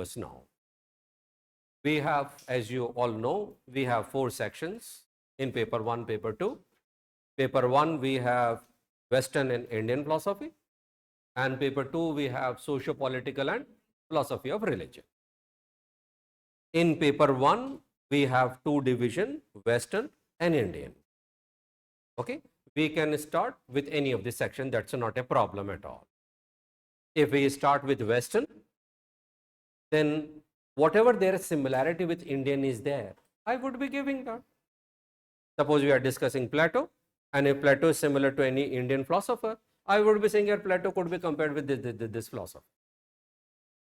syllabus now. We have, as you all know, we have 4 sections in paper 1, paper 2. Paper 1 we have Western and Indian philosophy, and paper 2 we have socio-political and philosophy of religion. In paper 1 we have 2 division, Western and Indian. Okay, we can start with any of the section, that's not a problem at all. If we start with Western, then whatever their similarity with Indian is there, I would be giving that. Suppose we are discussing Plato, and if Plato is similar to any Indian philosopher, I would be saying that Plato could be compared with this philosopher.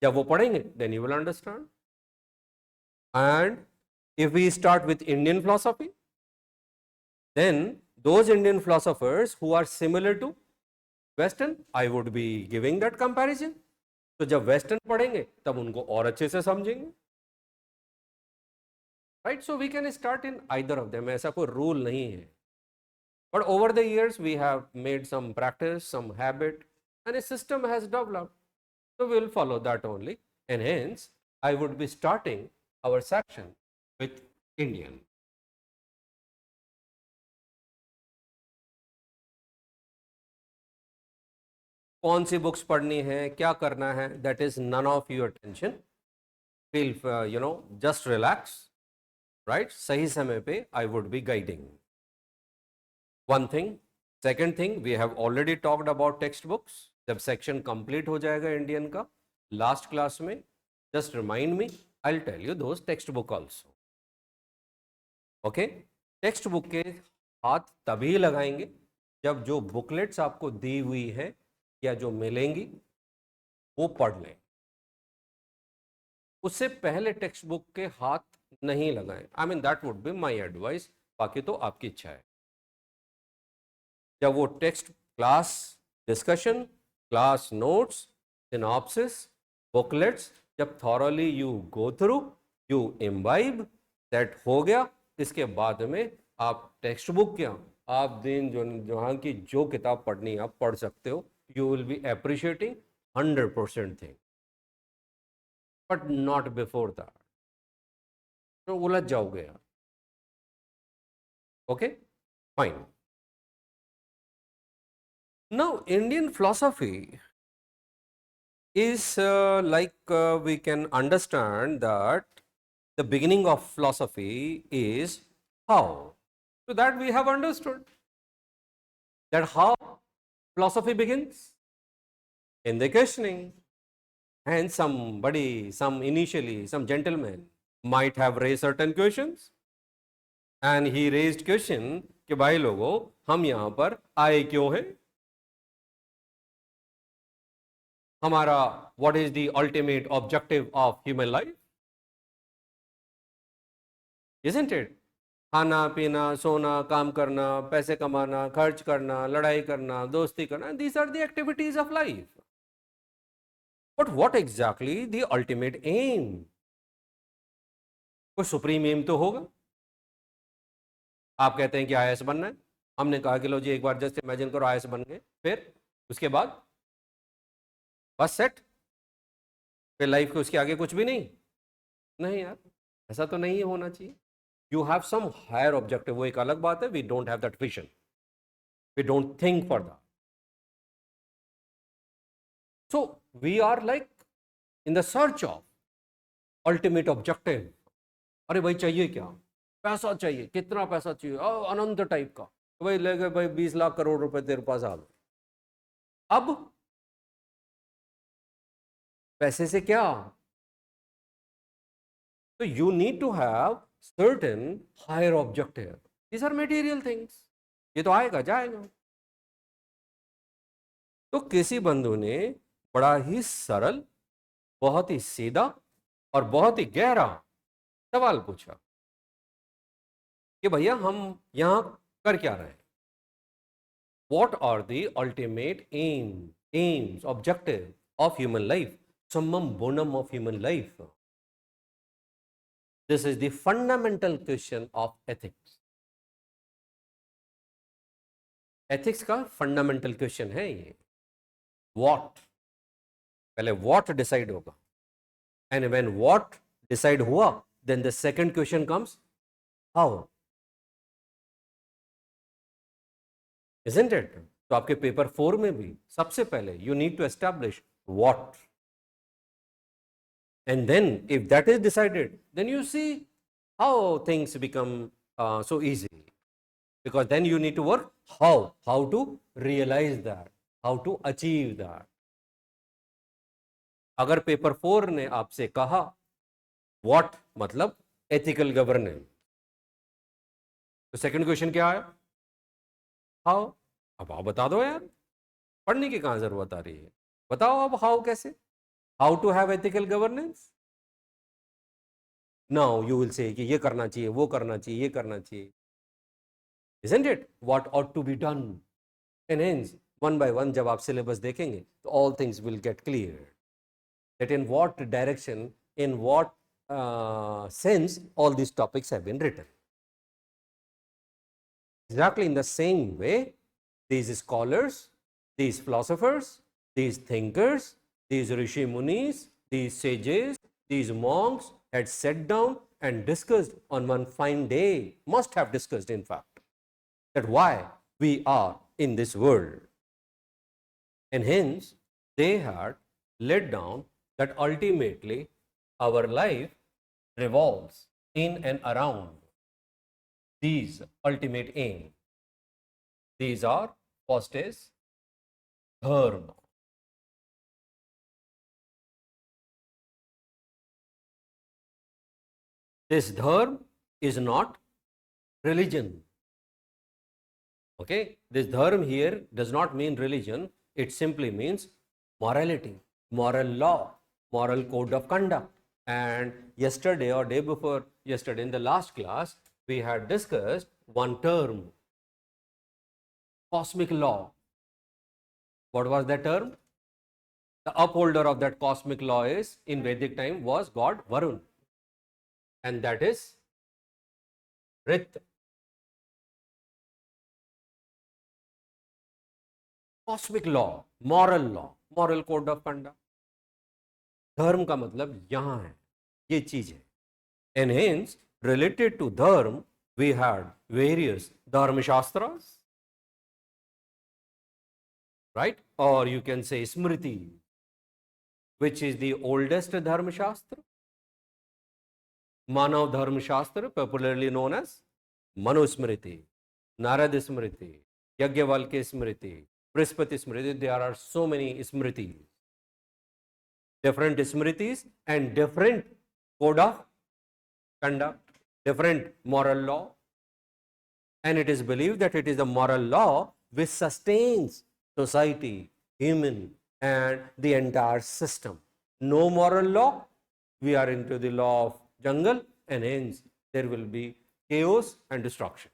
जब वो पढ़ेंगे, then you will understand. And if we start with Indian philosophy, then those Indian philosophers who are similar to Western, I would be giving that comparison. तो जब Western पढ़ेंगे, तब उनको और अच्छे से समझेंगे. Right? So we can start in either of them. ऐसा कोई rule नहीं है. But over the years, we have made some practice, some habit, and a system has developed. So we will follow that only. And hence, I would be starting our section with Indian. कौन सी books पढ़नी है, क्या करना है, that is none of your attention. Feel, just relax, right? सही समय पे I would be guiding. One thing. Second thing, we have already talked about textbooks. जब section complete हो जाएगा Indian का last class में, just remind me, I'll tell you those textbook also. Okay? Textbook के हाथ तभी लगाएंगे जब जो booklets आपको दी हुई है या जो मिलेंगी वो पढ़ लें. उससे पहले टेक्स्ट बुक के हाथ नहीं लगाएं. I mean that would be my advice. बाकी तो आपकी इच्छा है. जब वो text class discussion, class notes, synopsis, booklets, जब thoroughly you go through, you imbibe, that हो गया, इसके बाद में आप टेक्स्ट बुक क्या, आप दिन जहाँ की जो किताब पढ़नी आप पढ़ सकते हो. You will B appreciating 100% thing, but not before that. तो उलझ जाओगे यार. Okay, fine. Now, Indian philosophy is we can understand that the beginning of philosophy is how. So that we have understood that how philosophy begins in the questioning, and some gentleman might have raised certain questions, and he raised question कि भाई लोगों हम यहाँ पर आए क्यों हैं, हमारा what is the ultimate objective of human life, isn't it? खाना पीना, सोना, काम करना, पैसे कमाना, खर्च करना, लड़ाई करना, दोस्ती करना, these are the activities of life. But what exactly the ultimate aim? कोई सुप्रीम एम तो होगा. आप कहते हैं कि IAS बनना है, हमने कहा कि लो जी एक बार जस्ट इमेजिन करो IAS बन गए, फिर उसके बाद बस सेट, फिर लाइफ के उसके आगे कुछ भी नहीं यार, ऐसा तो नहीं होना चाहिए. You have some higher objective, वो एक अलग बात है. We don't have that vision, we don't think for that. So we are like in the search of ultimate objective. अरे भाई चाहिए क्या, पैसा चाहिए, कितना पैसा चाहिए, अनंत टाइप का. भाई ले गए भाई 20 लाख करोड़ रुपए तेरे पास आ गए. अब पैसे से क्या? So you need to have certain higher objective. These are material things. ये तो आएगा जाएगा. तो किसी बंधु ने बड़ा ही सरल, बहुत ही सीधा और बहुत ही गहरा सवाल पूछा कि भैया हम यहां कर क्या रहे हैं. What are the ultimate aims, objective of human life? Summum bonum of human life. This is the fundamental question of ethics. Ethics का fundamental question है ये. What? पहले what decide होगा. And when what decide hua, then the second question comes, how? Isn't it? तो आपके paper 4 में भी सबसे पहले you need to establish what. And then if that is decided, then you see how things become so easy. Because then you need to work how to realize that, how to achieve that. अगर paper 4 ने आपसे कहा what मतलब ethical governance, तो second question क्या है? How. अब आप बता दो यार, पढ़ने की कहां जरूरत आ रही है, बताओ अब हाउ कैसे, how to have ethical governance. Now you will say कि ये करना चाहिए, वो करना चाहिए, ये करना चाहिए. Isn't it? What ought to be done? And hence, one by one, जब आप syllabus देखेंगे, तो all things will get clear. That in what direction, in what sense, all these topics have been written. Exactly in the same way, these scholars, these philosophers, these thinkers, these rishi munis, these sages, these monks had sat down and discussed on one fine day, must have discussed in fact, that why we are in this world. And hence, they had laid down that ultimately our life revolves in and around these ultimate aim. These are, first is dharma. This dharma is not religion. Okay, this dharma here does not mean religion, it simply means morality, moral law, moral code of conduct. And yesterday or day before yesterday in the last class, we had discussed one term, cosmic law. What was that term? The upholder of that cosmic law is, in Vedic time, was god Varun, and that is Rit. Cosmic law, moral code of conduct. धर्म का मतलब यहाँ है, ये चीज है. And hence, related to dharma, we had various dharma shastras, right? Or you can say smriti, which is the oldest dharma shastra. Manav dharma shastra, popularly known as Manusmriti, Narad Smriti, Yagyavalkya Smriti, Brihaspati Smriti. There are so many smritis, different smritis and different code of conduct, different moral law. And it is believed that it is the moral law which sustains society, human, and the entire system. No moral law, we are into the law of jungle, and hence there will be chaos and destruction.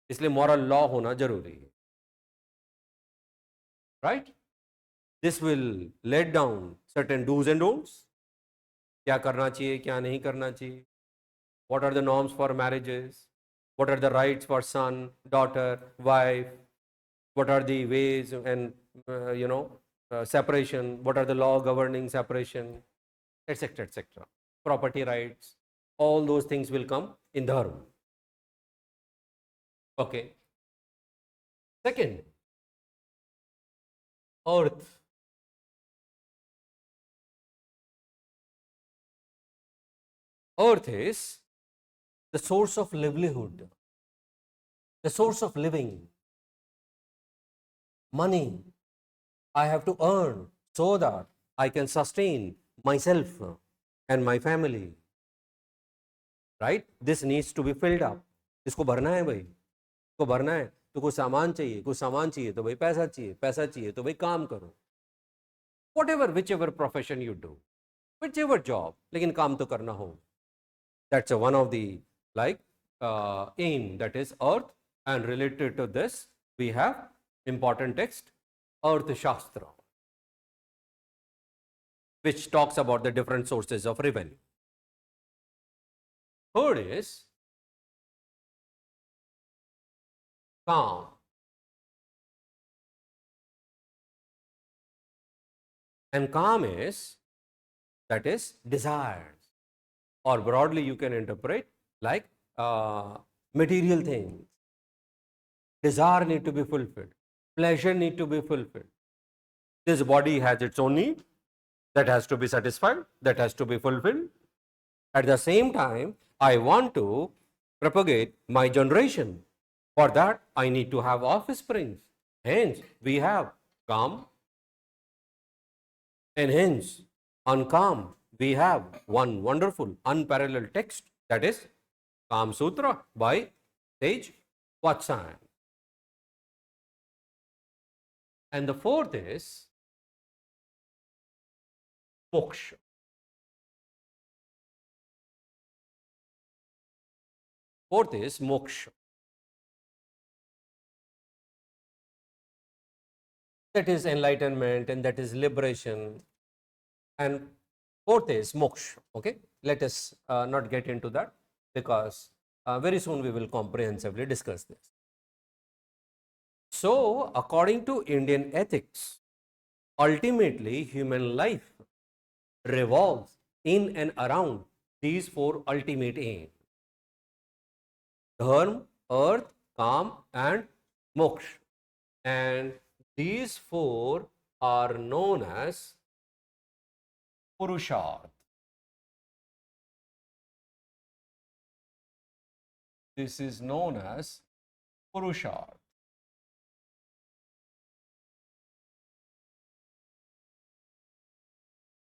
इसलिए moral law होना जरूरी है. Right? This will let down certain do's and don'ts. क्या करना चाहिए, क्या नहीं करना चाहिए. What are the norms for marriages? What are the rights for son, daughter, wife? What are the ways and separation? What are the law governing separation, etc., etc. Property rights. All those things will come in dharma. Okay. Second, earth. Earth is the source of livelihood, the source of living. Money I have to earn so that I can sustain myself and my family. Right? This needs to be filled up. इसको भरना है भाई, इसको भरना है तो कुछ सामान चाहिए तो भाई पैसा चाहिए तो भाई काम करो. Whatever, whichever profession you do, whichever job, लेकिन काम तो करना हो. That's one of the aim, that is earth. And related to this, we have important text, Earth Shastra, which talks about the different sources of revenue. Third is calm. And calm is that is desires, or broadly you can interpret like material things. Desire need to be fulfilled, pleasure need to be fulfilled. This body has its own need that has to be satisfied, that has to be fulfilled. At the same time, I want to propagate my generation. For that, I need to have offsprings. Hence, we have calm, and hence, on calm, we have one wonderful, unparalleled text, that is Kam Sutra by sage Vatsayan. And the fourth is moksha. Fourth is moksha. That is enlightenment and that is liberation. And fourth is moksha. Okay, let us not get into that, because very soon we will comprehensively discuss this. So, according to Indian ethics, ultimately human life revolves in and around these four ultimate aims: dharma, earth, kam, and moksha. And these four are known as purusarthas. This is known as purusarthas.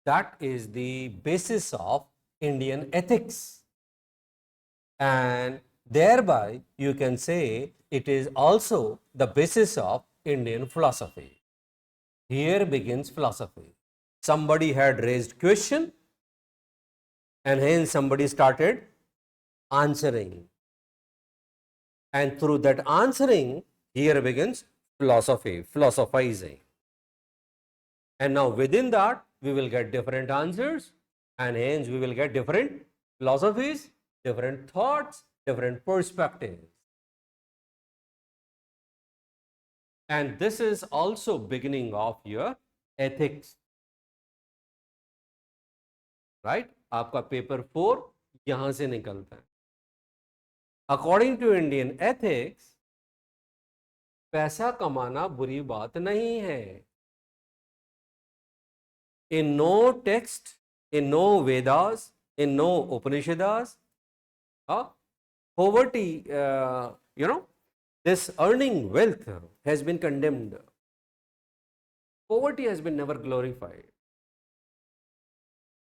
That is the basis of Indian ethics, and thereby you can say it is also the basis of Indian philosophy. Here begins philosophy. Somebody had raised question, and hence somebody started answering, and through that answering, here begins philosophy, philosophizing. And now within that, we will get different answers, and hence we will get different philosophies, different thoughts, different perspectives. And this is also beginning of your ethics, right? आपका paper 4 यहाँ से निकलता है. According to Indian ethics, पैसा कमाना बुरी बात नहीं है. In no text, in no Vedas, in no Upanishads, poverty, this earning wealth has been condemned. Poverty has been never glorified.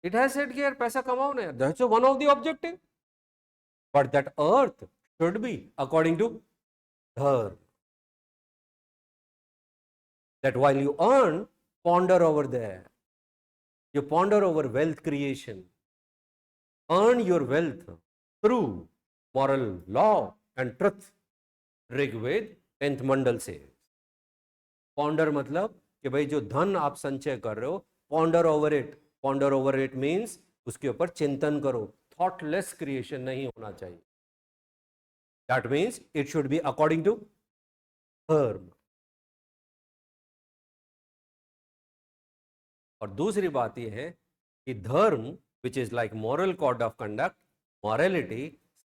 It has said here, paisa kamao na. That's one of the objective. But that earth should be according to dharma. That while you earn, ponder over there. You ponder over wealth creation. Earn your wealth through moral law and truth. Rigveda 10th मंडल से. Ponder मतलब कि भाई जो धन आप संचय कर रहे हो, ponder over it. Ponder over it means उसके ऊपर चिंतन करो. थॉटलेस क्रिएशन नहीं होना चाहिए. That means it should be according to dharma. और दूसरी बात यह है कि dharma, which is like moral code of conduct, morality,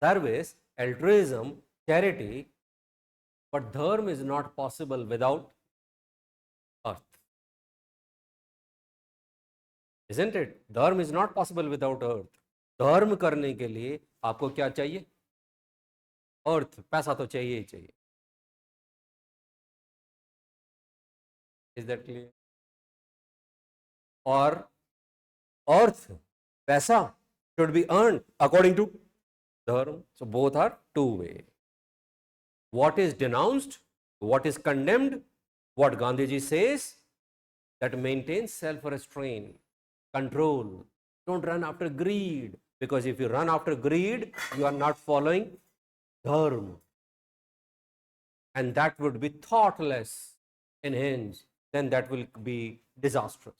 service, altruism, charity. But dharma is not possible without earth. Isn't it? Dharma is not possible without earth. धर्म करने के लिए आपको क्या चाहिए? अर्थ. पैसा तो चाहिए ही चाहिए. Is that clear? और अर्थ, पैसा should be earned according to dharma. So both are two-way. What is denounced, what is condemned, what Gandhiji says, that maintains self-restraint, control. Don't run after greed, because if you run after greed, you are not following dharma. And that would be thoughtless, and hence, then that will be disastrous.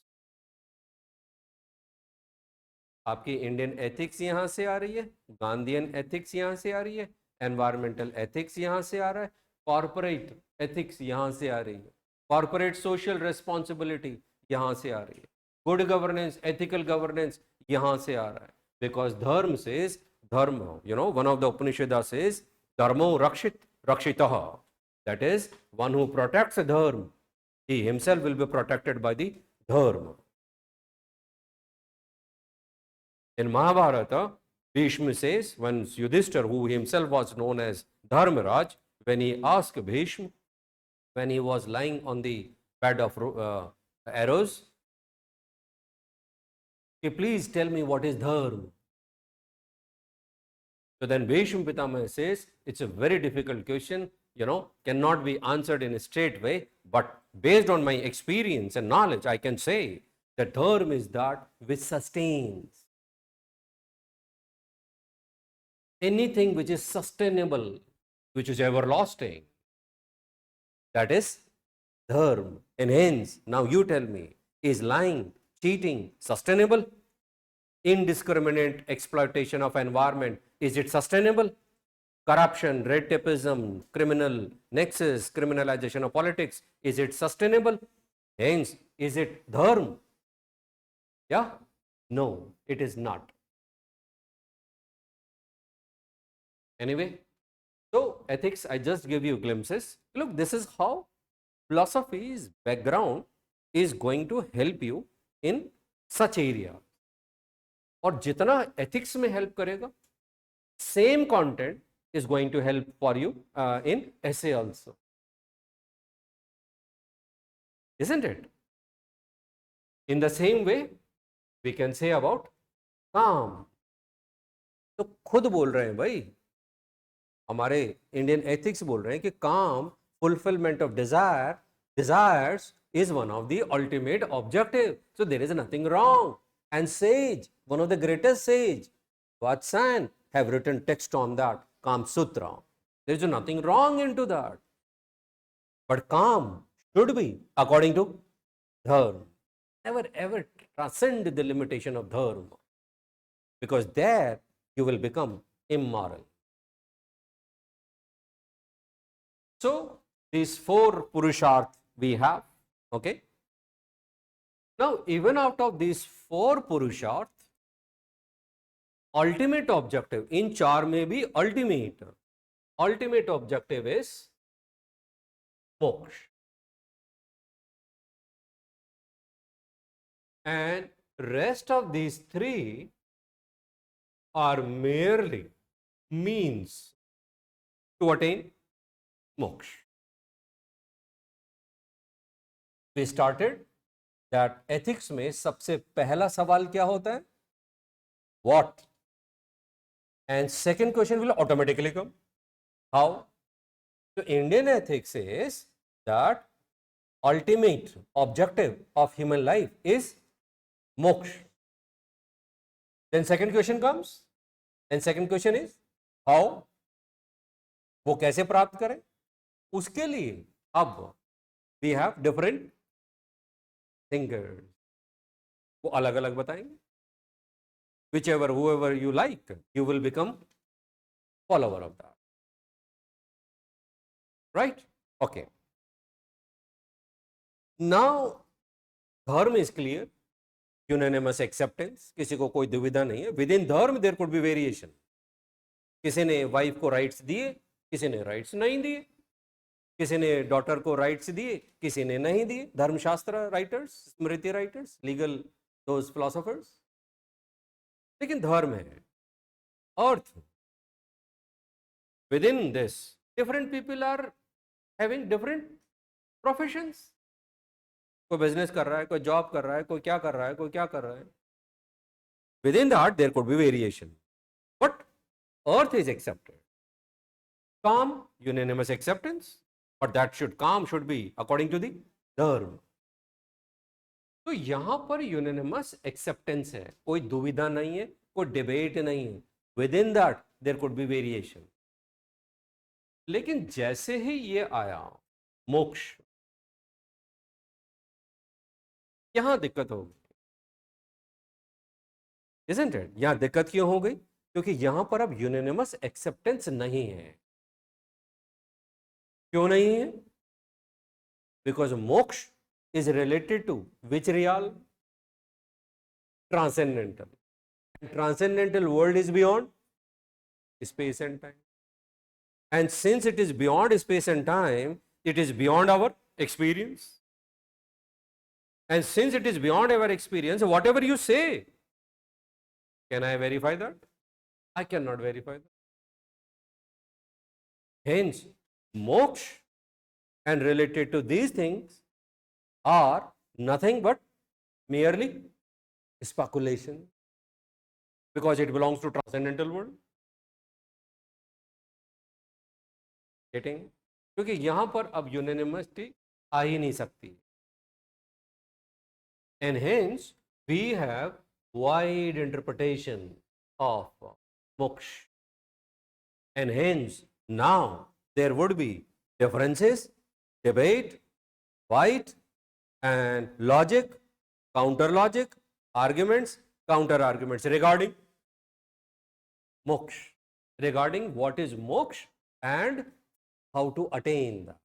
आपकी Indian ethics यहाँ से आ रही है, Gandhian ethics यहाँ से आ रही है, environmental ethics यहाँ से आ रहा है, कॉर्पोरेट एथिक्स यहाँ से आ रही है, कॉर्पोरेट सोशल रिस्पॉन्सिबिलिटी यहाँ से आ रही है. गुड गवर्नेंस, एथिकल गवर्नेंस यहां से आ रहा है, बिकॉज धर्म सेज, धर्म, one of the Upanishad says धर्मो रक्षित रक्षितः, that is one who protects dharma, he himself will be protected by the dharma. In Mahabharata, Bhishma says, when Yudhishthir, who himself was known as Dharmaraj, when he asked Bhishma, when he was lying on the bed of arrows, okay, please tell me what is dharma. So then Bhishma Pitama says, it's a very difficult question, cannot be answered in a straight way, but based on my experience and knowledge, I can say that dharma is that which sustains. Anything which is sustainable, which is everlasting, that is dharma. And hence, now you tell me, is lying, cheating sustainable? Indiscriminate exploitation of environment, is it sustainable? Corruption, red tapeism, criminal nexus, criminalization of politics, is it sustainable? Hence, is it dharma? Yeah? No, it is not. Anyway, so ethics, I just give you glimpses. Look, this is how philosophy's background is going to help you in such area. और जितना ethics में help करेगा, same content is going to help for you in essay also. Isn't it? In the same way, we can say about काम. तो खुद बोल रहे हैं भाई, हमारे इंडियन एथिक्स बोल रहे हैं कि काम, fulfillment of desires is one of the ultimate objective. So there is nothing wrong. And sage, one of the greatest sage, Vatsan, have written text on that, Kam Sutra. There is nothing wrong into that. But calm should be according to dharma. Never ever transcend the limitation of dharma, because there you will become immoral. So these 4 purusharthas we have, okay. Now even out of these 4 purusharthas, ultimate objective, in 4 may be ultimate objective is moksha. And rest of these 3 are merely means to attain moksha. We started that ethics में सबसे पहला सवाल क्या होता है? What? And second question will automatically come. How? So Indian ethics says that ultimate objective of human life is moksha. Then second question comes, and second question is how? वो कैसे प्राप्त करें? उसके लिए अब we have different thinkers. वो अलग अलग बताएंगे. Whichever, whoever you like, you will become follower of that. Right? Okay. Now, dharma is clear. Unanimous acceptance. किसी को कोई दुविधा नहीं है. Within dharma there could be variation. किसी ने वाइफ को राइट्स दिए, किसी ने राइट्स नहीं दिए, किसी ने डॉटर को राइट्स दिए, किसी ने नहीं दिए. Dharmashastra writers, Smriti writers, legal those philosophers. लेकिन धर्म है, अर्थ. Within this different people are having different professions. कोई बिजनेस कर रहा है, कोई जॉब कर रहा है, कोई क्या कर रहा है, कोई क्या कर रहा है. Within that there could be variation, but earth is accepted. Calm, unanimous acceptance, but that calm should be according to the dharma. तो यहां पर यूनिनिमस एक्सेप्टेंस है, कोई दुविधा नहीं है, कोई डिबेट नहीं है. Within that there could be variation. लेकिन जैसे ही ये आया मोक्ष, यहां दिक्कत हो गई. Isn't it? यहां दिक्कत क्यों हो गई? क्योंकि यहां पर अब यूनिनिमस एक्सेप्टेंस नहीं है. क्यों नहीं है? बिकॉज मोक्ष is related to which realm? transcendental. Transcendental world is beyond space and time. And since it is beyond space and time, it is beyond our experience. And since it is beyond our experience, whatever you say, can I verify that? I cannot verify that. Hence, moksha and related to these things are nothing but merely speculation, because it belongs to transcendental world. Getting? क्योंकि यहाँ पर अब यूनानिमसिटी आ ही नहीं सकती. And hence we have wide interpretation of moksha. And hence now there would be differences, debate, fight, and logic, counter logic, arguments, counter arguments regarding moksha, regarding what is moksha and how to attain that.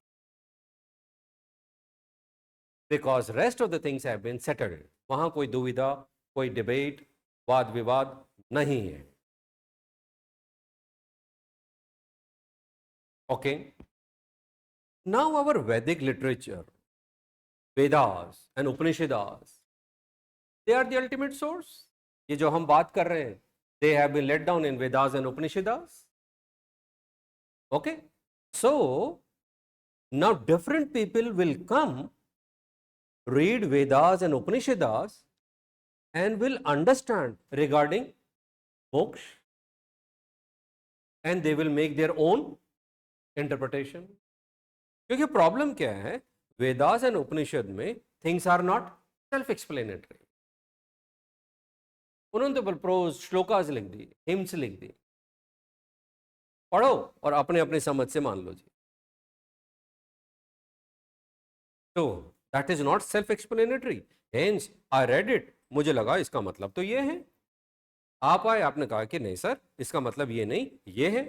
Because rest of the things have been settled. वहाँ कोई दुविधा, कोई debate, वाद विवाद नहीं है. Okay. Now our Vedic literature, Vedas and Upanishads, they are the ultimate source. ये जो हम बात कर रहे हैं, they have been laid down in Vedas and Upanishads. Okay. So now different people will come, read Vedas and Upanishads and will understand regarding moksha, and they will make their own interpretation. क्योंकि problem क्या है, Vedas and Upanishad में things are not self explanatory. उन्होंने तो pros shlokas लिख दी, hymns लिख दी, पढ़ो और अपने अपने समझ से मान लो जी. तो that is not self explanatory. Hence I read it, मुझे लगा इसका मतलब तो ये है. आप आए, आपने कहा कि नहीं सर इसका मतलब ये नहीं, ये है.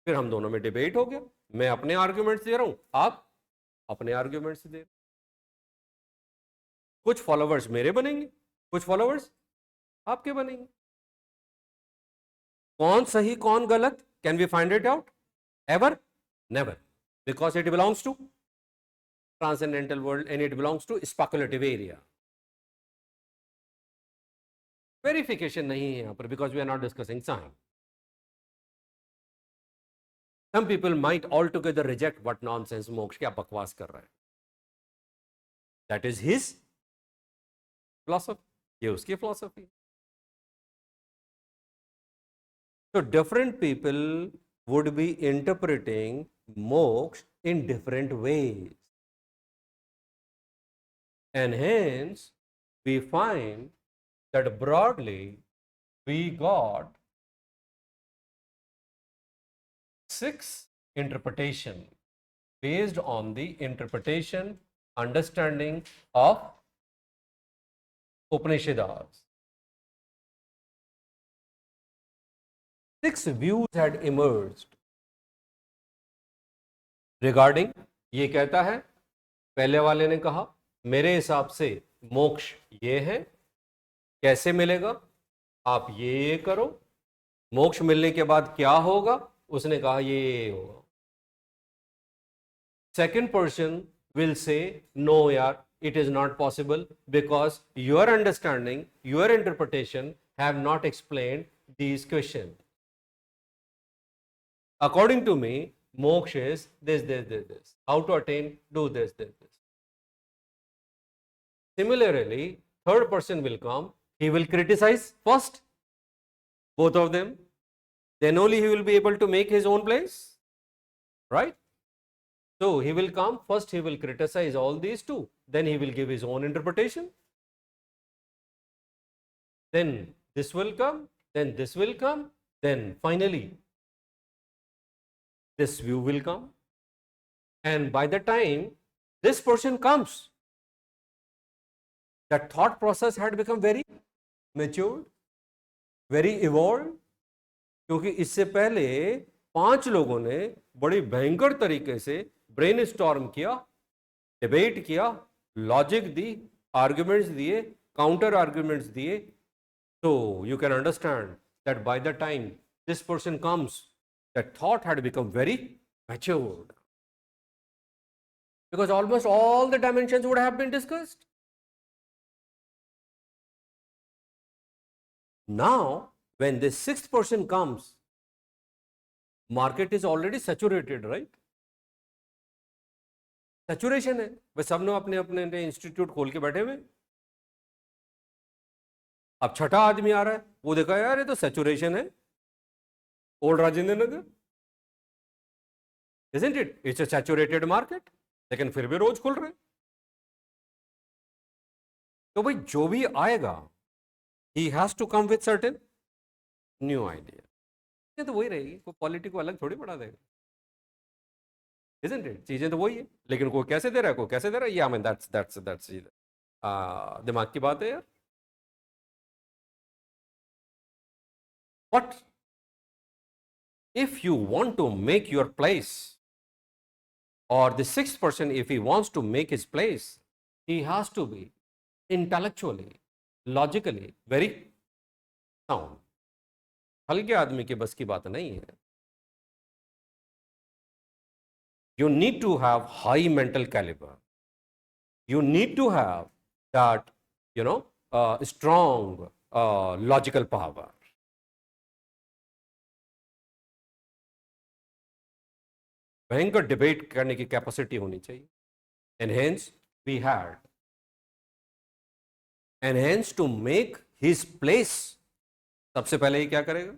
फिर हम दोनों में डिबेट हो गया. मैं अपने आर्ग्यूमेंट्स दे रहा हूं, आप अपने आर्ग्यूमेंट्स दे. कुछ फॉलोवर्स मेरे बनेंगे, कुछ फॉलोवर्स आपके बनेंगे. कौन सही कौन गलत, can we find it out? Ever? Never. Because it belongs to transcendental world and it belongs to speculative area. Verification नहीं है यहां पर, because we are not discussing science. Some people might altogether reject what nonsense moksha, क्या बकवास कर रहा है. That is his philosophy, ये उसकी philosophy. So different people would be interpreting moksha in different ways, and hence we find that broadly we got 6 interpretation based on the interpretation understanding of Upanishads. 6 views had emerged regarding. ये कहता है, पहले वाले ने कहा मेरे हिसाब से मोक्ष ये है, कैसे मिलेगा, आप ये करो, मोक्ष मिलने के बाद क्या होगा, उसने कहा ये होगा. Second person will say no यार, it is not possible because your understanding, your interpretation have not explained these question. According to me moksha is this this this this, how to attain, do this this this. Similarly, third person will come, he will criticize first both of them, then only he will be able to make his own place, right? So he will come, first he will criticize all these two, then he will give his own interpretation, then this will come, then this will come, then finally this view will come. And by the time this person comes, that thought process had become very matured, very evolved. क्योंकि इससे पहले 5 लोगों ने बड़ी भयंकर तरीके से brain storm किया, डिबेट किया, लॉजिक दी, आर्ग्यूमेंट्स दिए, काउंटर आर्ग्यूमेंट्स दिए, So you can understand that by the time this person comes, that thought had become very matured. Because almost all the dimensions would have been discussed. Now, when this sixth person comes, market is already saturated, right? Saturation है, बस सब लोग अपने अपने institute खोल के बैठे हुए. अब छठा आदमी आ रहा है, वो देखा यार ये तो सैचुरेशन है, old Rajendra Nagar, isn't it? It's a saturated market. लेकिन फिर भी रोज खुल रहे. तो भाई जो भी आएगा, he has to come with certain new idea. ये तो वही रहेगी, कोई पॉलिटी को अलग थोड़ी बढ़ा देगा, isn't it? चीजें तो वही है, लेकिन कोई कैसे दे रहा है, कोई कैसे दे रहा है, I mean that's दिमाग की बात है यार. But if you want to make your place, or the sixth person, if he wants to make his place, he has to be intellectually, logically very sound. हल्के आदमी के बस की बात नहीं है. You need to have high mental caliber. You need to have that, strong logical power. भयंकर debate करने की कैपेसिटी होनी चाहिए. And hence we had, and hence to make his place, सबसे पहले ही क्या करेगा,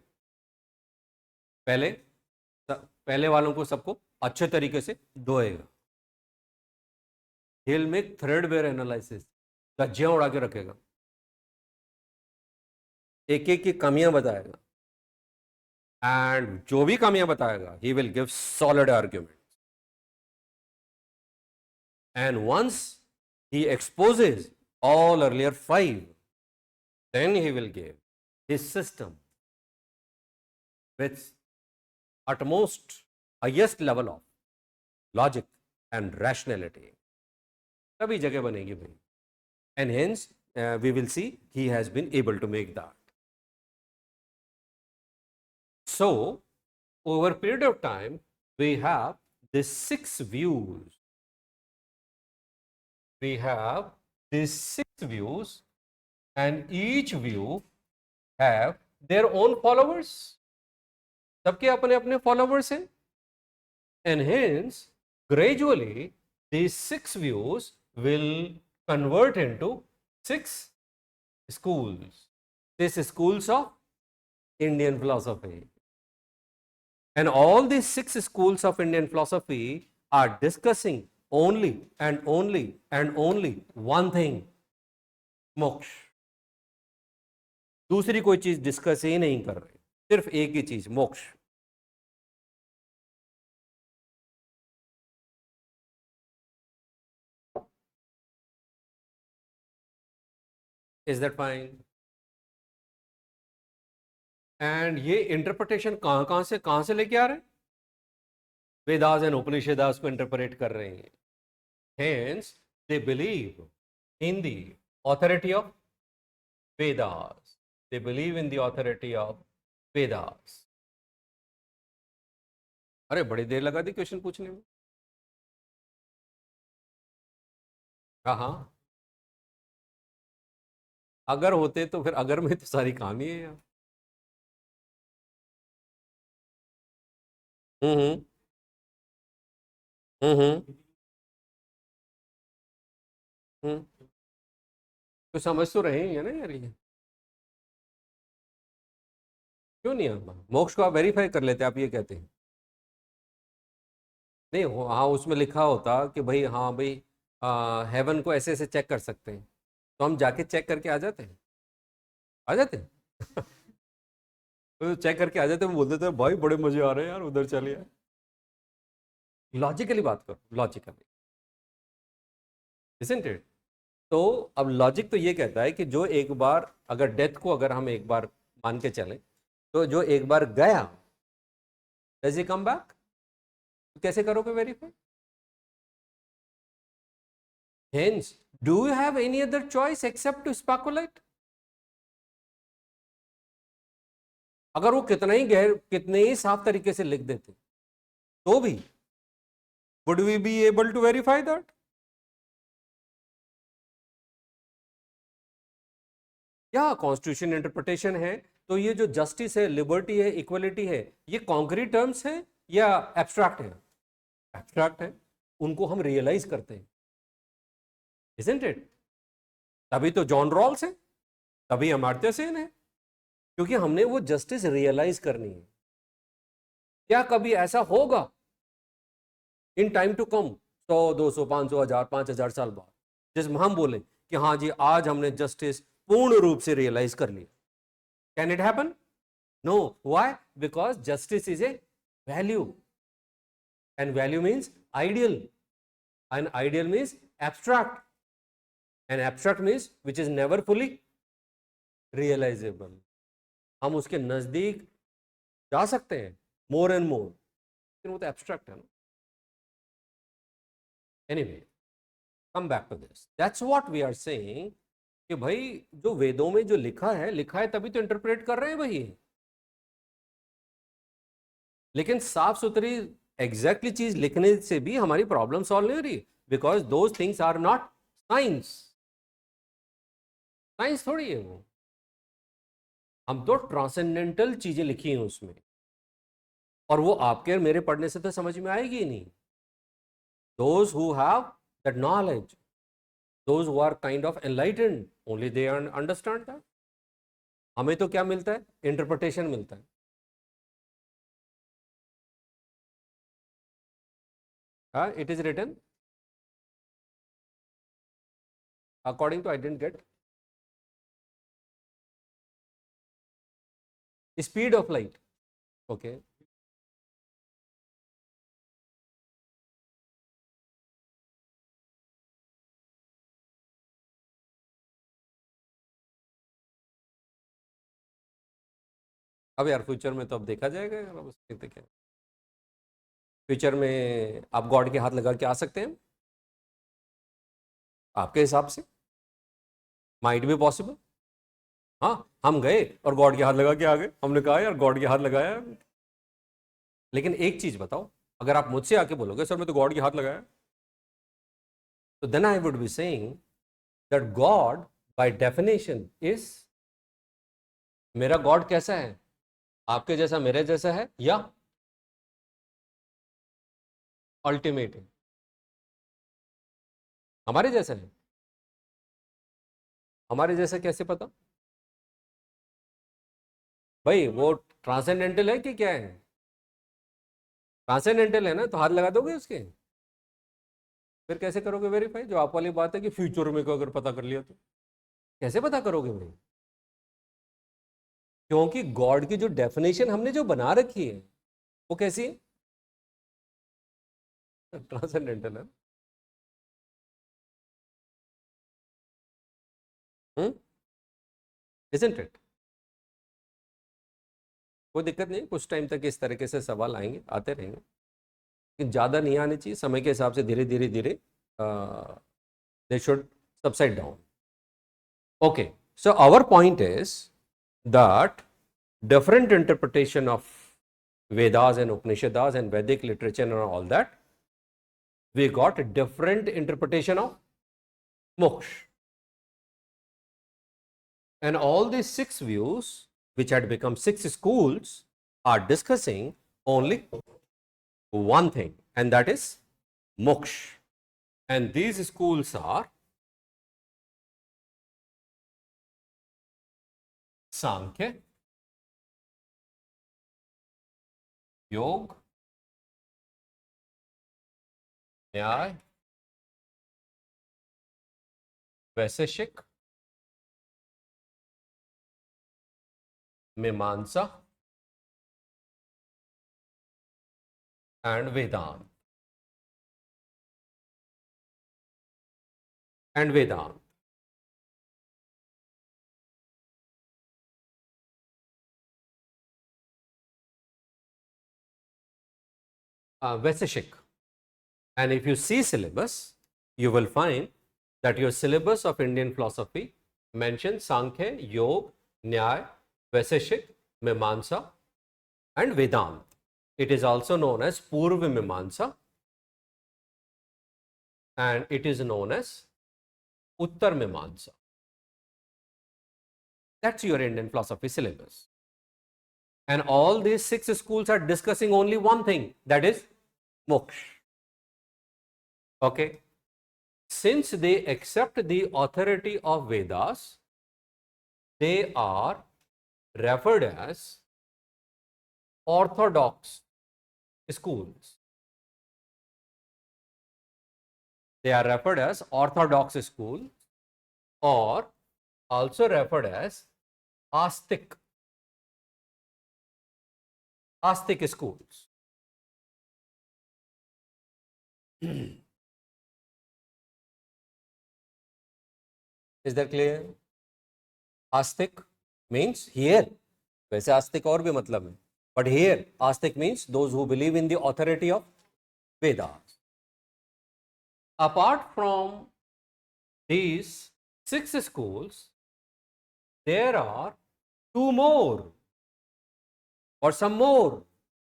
पहले वालों को सबको अच्छे तरीके से धोएगा. He'll make threadbare analysis, गज्जियां उड़ा के रखेगा, एक एक की कमियां बताएगा, एंड जो भी कमियां बताएगा he will give solid arguments. And once he exposes all earlier 5, then he will give his system with utmost highest level of logic and rationality. तभी जगह बनेगी भाई. And hence we will see he has been able to make that. So over a period of time we have these 6 views. We have these 6 views, and each view have their own followers. सबके अपने अपने followers हैं, and hence gradually these 6 views will convert into 6 schools. These schools of Indian philosophy, and all these 6 schools of Indian philosophy are discussing only and only and only one thing, मोक्ष. दूसरी कोई चीज discuss ही नहीं कर रहे, सिर्फ एक ही चीज, मोक्ष. Is that fine? एंड ये इंटरप्रिटेशन कहां से लेके आ रहे हैं? वेदास एंड उपनिषदास को इंटरप्रेट कर रहे हैं. Hence, they believe in the authority of Vedas. They believe in the authority of Vedas. अरे बड़ी देर लगा दी क्वेश्चन पूछने में. हाँ, अगर होते तो फिर अगर में तो सारी कहानी है यार. हम्म. हम्म. तो समझ तो रहे हैं ना यार. ये क्यों नहीं आता? मोक्ष को आप वेरीफाई कर लेते, आप ये कहते हैं. नहीं हो, हाँ उसमें लिखा होता कि भाई हाँ भाई हेवन को ऐसे ऐसे चेक कर सकते हैं, तो हम जाके चेक करके आ जाते हैं. आ जाते हैं. तो चेक करके आ जाते हैं, बोल देते हैं भाई बड़े मजे आ रहे हैं यार, उधर चलिए. लॉजिकली बात करो, लॉजिकली, इजंट इट? तो अब लॉजिक तो ये कहता है कि जो एक बार अगर डेथ को अगर हम एक बार मान के चलें, तो जो एक बार गया डज ही कम बैक? तो कैसे करोगे verify? Hence, do you have any other choice except to speculate? अगर वो कितने ही साफ तरीके से लिख देते तो भी would we be able to verify that? या कॉन्स्टिट्यूशन इंटरप्रिटेशन है तो ये जो जस्टिस है, लिबर्टी है, इक्वलिटी है, ये कॉन्क्रीट टर्म्स है या एब्स्ट्रैक्ट है? एब्स्ट्रैक्ट है, उनको हम रियलाइज करते हैं, isn't it? तभी तो जॉन रॉल्स है, तभी अमर्त्य सेन है, क्योंकि हमने वो जस्टिस रियलाइज करनी है। क्या कभी ऐसा होगा इन टाइम टू कम, 100, 200, 500, 1000, 5000 साल बाद, जिसमें हम बोले कि हाँ जी आज हमने जस्टिस पूर्ण रूप से रियलाइज कर लिया? Can it happen? No. Why? Because justice is a value, and value means ideal, and ideal means abstract, and abstract means which is never fully realisable. हम उसके नजदीक जा सकते हैं मोर एंड मोर, लेकिन वो तो एब्स्ट्रैक्ट है ना। Anyway, come back to this, that's what we are saying कि भाई जो वेदों में जो लिखा है तभी तो इंटरप्रेट कर रहे हैं भाई, लेकिन साफ सुथरी एग्जैक्टली चीज लिखने से भी हमारी प्रॉब्लम सॉल्व नहीं हो रही, because those things are not science. Science थोड़ी है वो, हम तो ट्रांसेंडेंटल चीजें लिखी हैं उसमें, और वो आपके मेरे पढ़ने से तो समझ में आएगी ही नहीं। Those who have that knowledge, those who are kind of enlightened, only they understand that. हमें तो क्या मिलता है? इंटरप्रिटेशन मिलता है। हाँ, it is written according to, I didn't get, speed of light. Okay. अब यार फ्यूचर में तो अब देखा जाएगा, अब देखते क्या फ्यूचर में आप गॉड के हाथ लगा के आ सकते हैं आपके हिसाब से, माइट बी पॉसिबल। हाँ, हम गए और गॉड के हाथ लगा के आ गए, हमने कहा यार गॉड के हाथ लगाया, लेकिन एक चीज बताओ, अगर आप मुझसे आके बोलोगे सर मैं तो गॉड के हाथ लगाया, तो then I would be saying that God by definition is, मेरा गॉड कैसा है? आपके जैसा, मेरे जैसा है, या अल्टीमेट है? हमारे जैसा है। हमारे जैसा कैसे पता भाई? वो ट्रांसेंडेंटल है कि क्या है? ट्रांसेंडेंटल है ना, तो हाथ लगा दोगे उसके? फिर कैसे करोगे वेरीफाई? जो आप वाली बात है कि फ्यूचर में को अगर पता कर लिया तो कैसे पता करोगे भाई? क्योंकि गॉड की जो डेफिनेशन हमने जो बना रखी है वो कैसी है? ट्रांसेंडेंटल है। Isn't it? कोई दिक्कत नहीं, कुछ टाइम तक इस तरीके से सवाल आएंगे, आते रहेंगे, लेकिन ज़्यादा नहीं आने चाहिए, समय के हिसाब से धीरे धीरे धीरे they should subside down. Okay, so our point is that different interpretation of Vedas and Upanishads and Vedic literature and all that, we got a different interpretation of moksha. And all these 6 views, which had become 6 schools, are discussing only one thing, and that is moksha. And these schools are Sankhya, Yoga, Nyaya, Vaisheshik, Mimamsa, and Vedanta. And Vedanta. Vaisheshik. And if you see syllabus, you will find that your syllabus of Indian philosophy mentions Sankhya, Yoga, Nyaya, Vaisheshik, Mimamsa, and Vedanta. It is also known as Purva Mimamsa, and it is known as Uttar Mimamsa. That's your Indian philosophy syllabus. And all these 6 schools are discussing only one thing, that is moksha. Okay. Since they accept the authority of Vedas, they are referred as orthodox schools. They are referred as orthodox schools, or also referred as astic schools. Is that clear? Astic means here. वैसे आस्तिक और भी मतलब है, but here astic means those who believe in the authority of Vedas. Apart from these 6 schools, there are 2 more or some more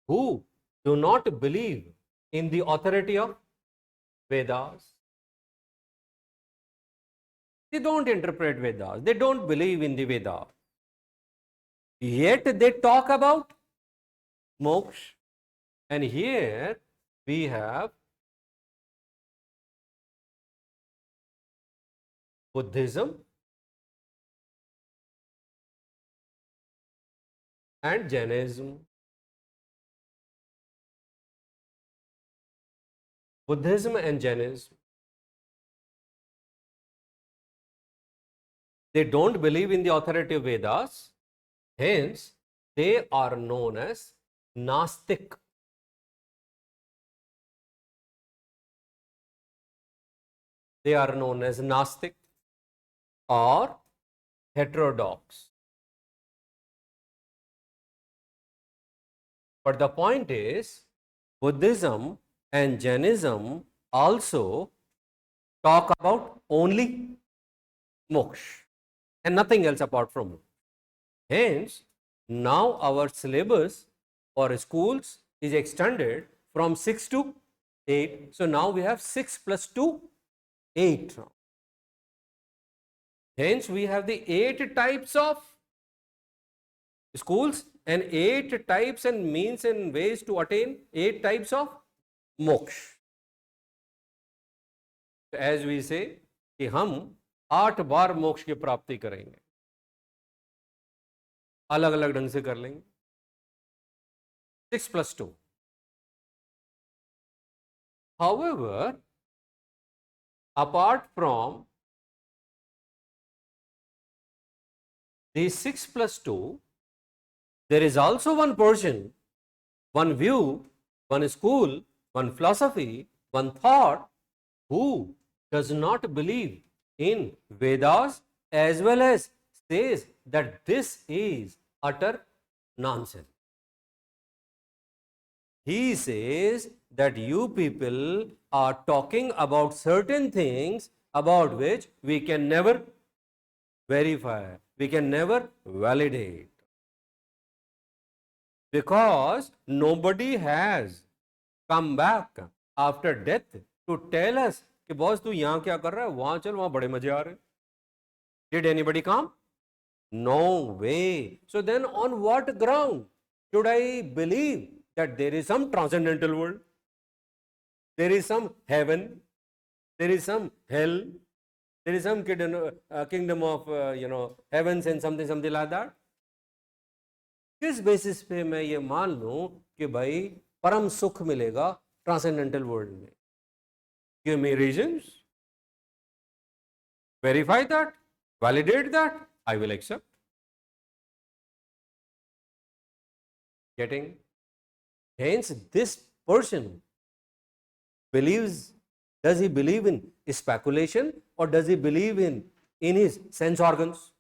who do not believe in the authority of Vedas. They don't interpret Vedas. They don't believe in the Vedas. Yet they talk about moksha. And here we have Buddhism and Jainism. Buddhism and Jainism. They don't believe in the authority of Vedas, hence they are known as Nastic. They are known as Nastic or Heterodox. But the point is, Buddhism and Jainism also talk about only moksha and nothing else apart from it. Hence, now our syllabus for schools is extended from 6 to 8. So now we have 6 plus 2, 8. Hence, we have the 8 types of schools and 8 types and means and ways to attain 8 types of moksha. As we say कि हम 8 बार मोक्ष की प्राप्ति करेंगे, अलग अलग ढंग से कर लेंगे. 6 plus 2. However, apart from the 6 plus 2, there is also one person, one view, one school, one philosophy, one thought who does not believe in Vedas as well as says that this is utter nonsense. He says that you people are talking about certain things about which we can never verify, we can never validate. Because nobody has come back after death to tell us कि boss तू यहाँ क्या कर रहा है, वहां चल, वहां बड़े मजे आ रहे. Did anybody come? No way. So then on what ground should I believe that there is some transcendental world, there is some heaven, there is some hell, there is some kingdom of heavens and something like that? किस basis पे मैं ये मान लूं कि भाई परम सुख मिलेगा ट्रांसेंडेंटल वर्ल्ड में? Give me reasons, verify that, validate that, I will accept. Getting? Hence, this person believes, does he believe in speculation or does he believe in his sense organs?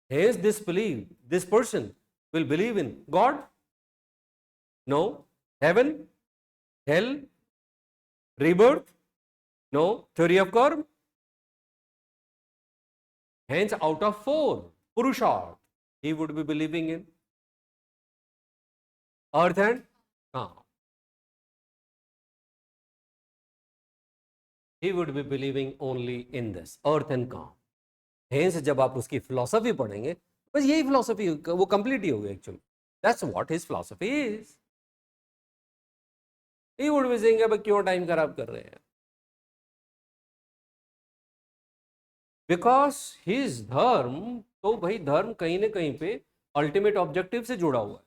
Hence, this person will believe in God? No. Heaven? Hell? Rebirth? No. Theory of karma? Hence, out of 4, purusharth, he would be believing in earth and calm. He would be believing only in this earth and calm. Hence जब आप उसकी philosophy पढ़ेंगे, बस यही philosophy वो complete ही होगी actually. That's what his philosophy is. He would be saying अब क्यों time खराब कर रहे हैं? Because his धर्म, तो भाई धर्म कहीं ना कहीं पे ultimate objective से जुड़ा हुआ है,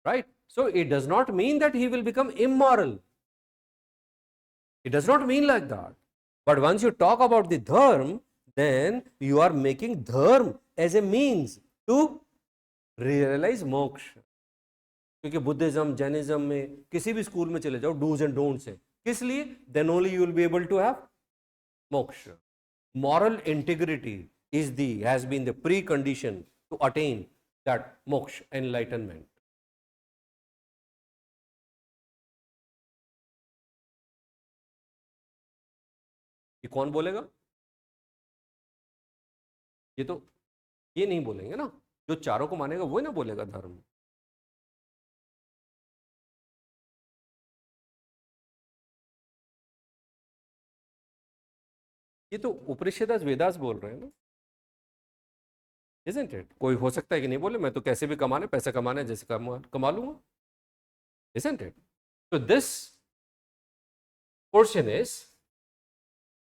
right? So it does not mean that he will become immoral. It does not mean like that. But once you talk about the dharma, then you are making dharma as a means to realize moksha. क्योंकि Buddhism, Jainism में किसी भी school में चले जाओ, dos and don'ts है, किस लिए? Then only you will be able to have moksha. Moral integrity is has been the precondition to attain that moksha, enlightenment. ये कौन बोलेगा? ये नहीं बोलेंगे ना, जो चारों को मानेगा वो ही ना बोलेगा धर्म. ये तो उपनिषद वेदास बोल रहे हैं ना, isn't it? कोई हो सकता है कि नहीं बोले, मैं तो कैसे भी कमाने, पैसे कमाने जैसे कमा लूंगा, isn't it? So this portion is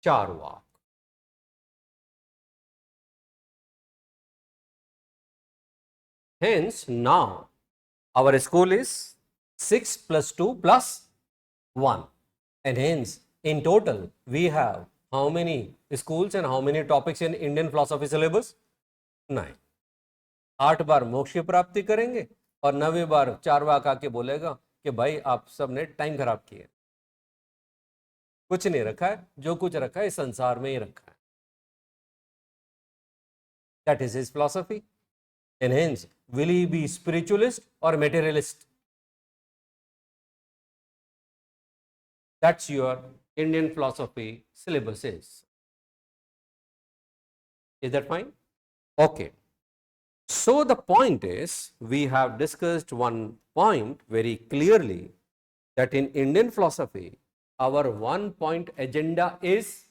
Charvaka. Hence now our school is 6 plus 2 plus 1, and hence in total we have how many schools and how many topics in Indian philosophy syllabus? 9. 8 बार मोक्ष की प्राप्ति करेंगे और 9वीं बार चारवाक आके बोलेगा कि भाई आप सब ने टाइम खराब किया, कुछ नहीं रखा है, जो कुछ रखा है इस संसार में ही रखा है. That is his philosophy. And hence will he be spiritualist or materialist? That's your Indian philosophy syllabus is. Is that fine? Okay. So the point is, we have discussed one point very clearly, that in Indian philosophy, our one point agenda is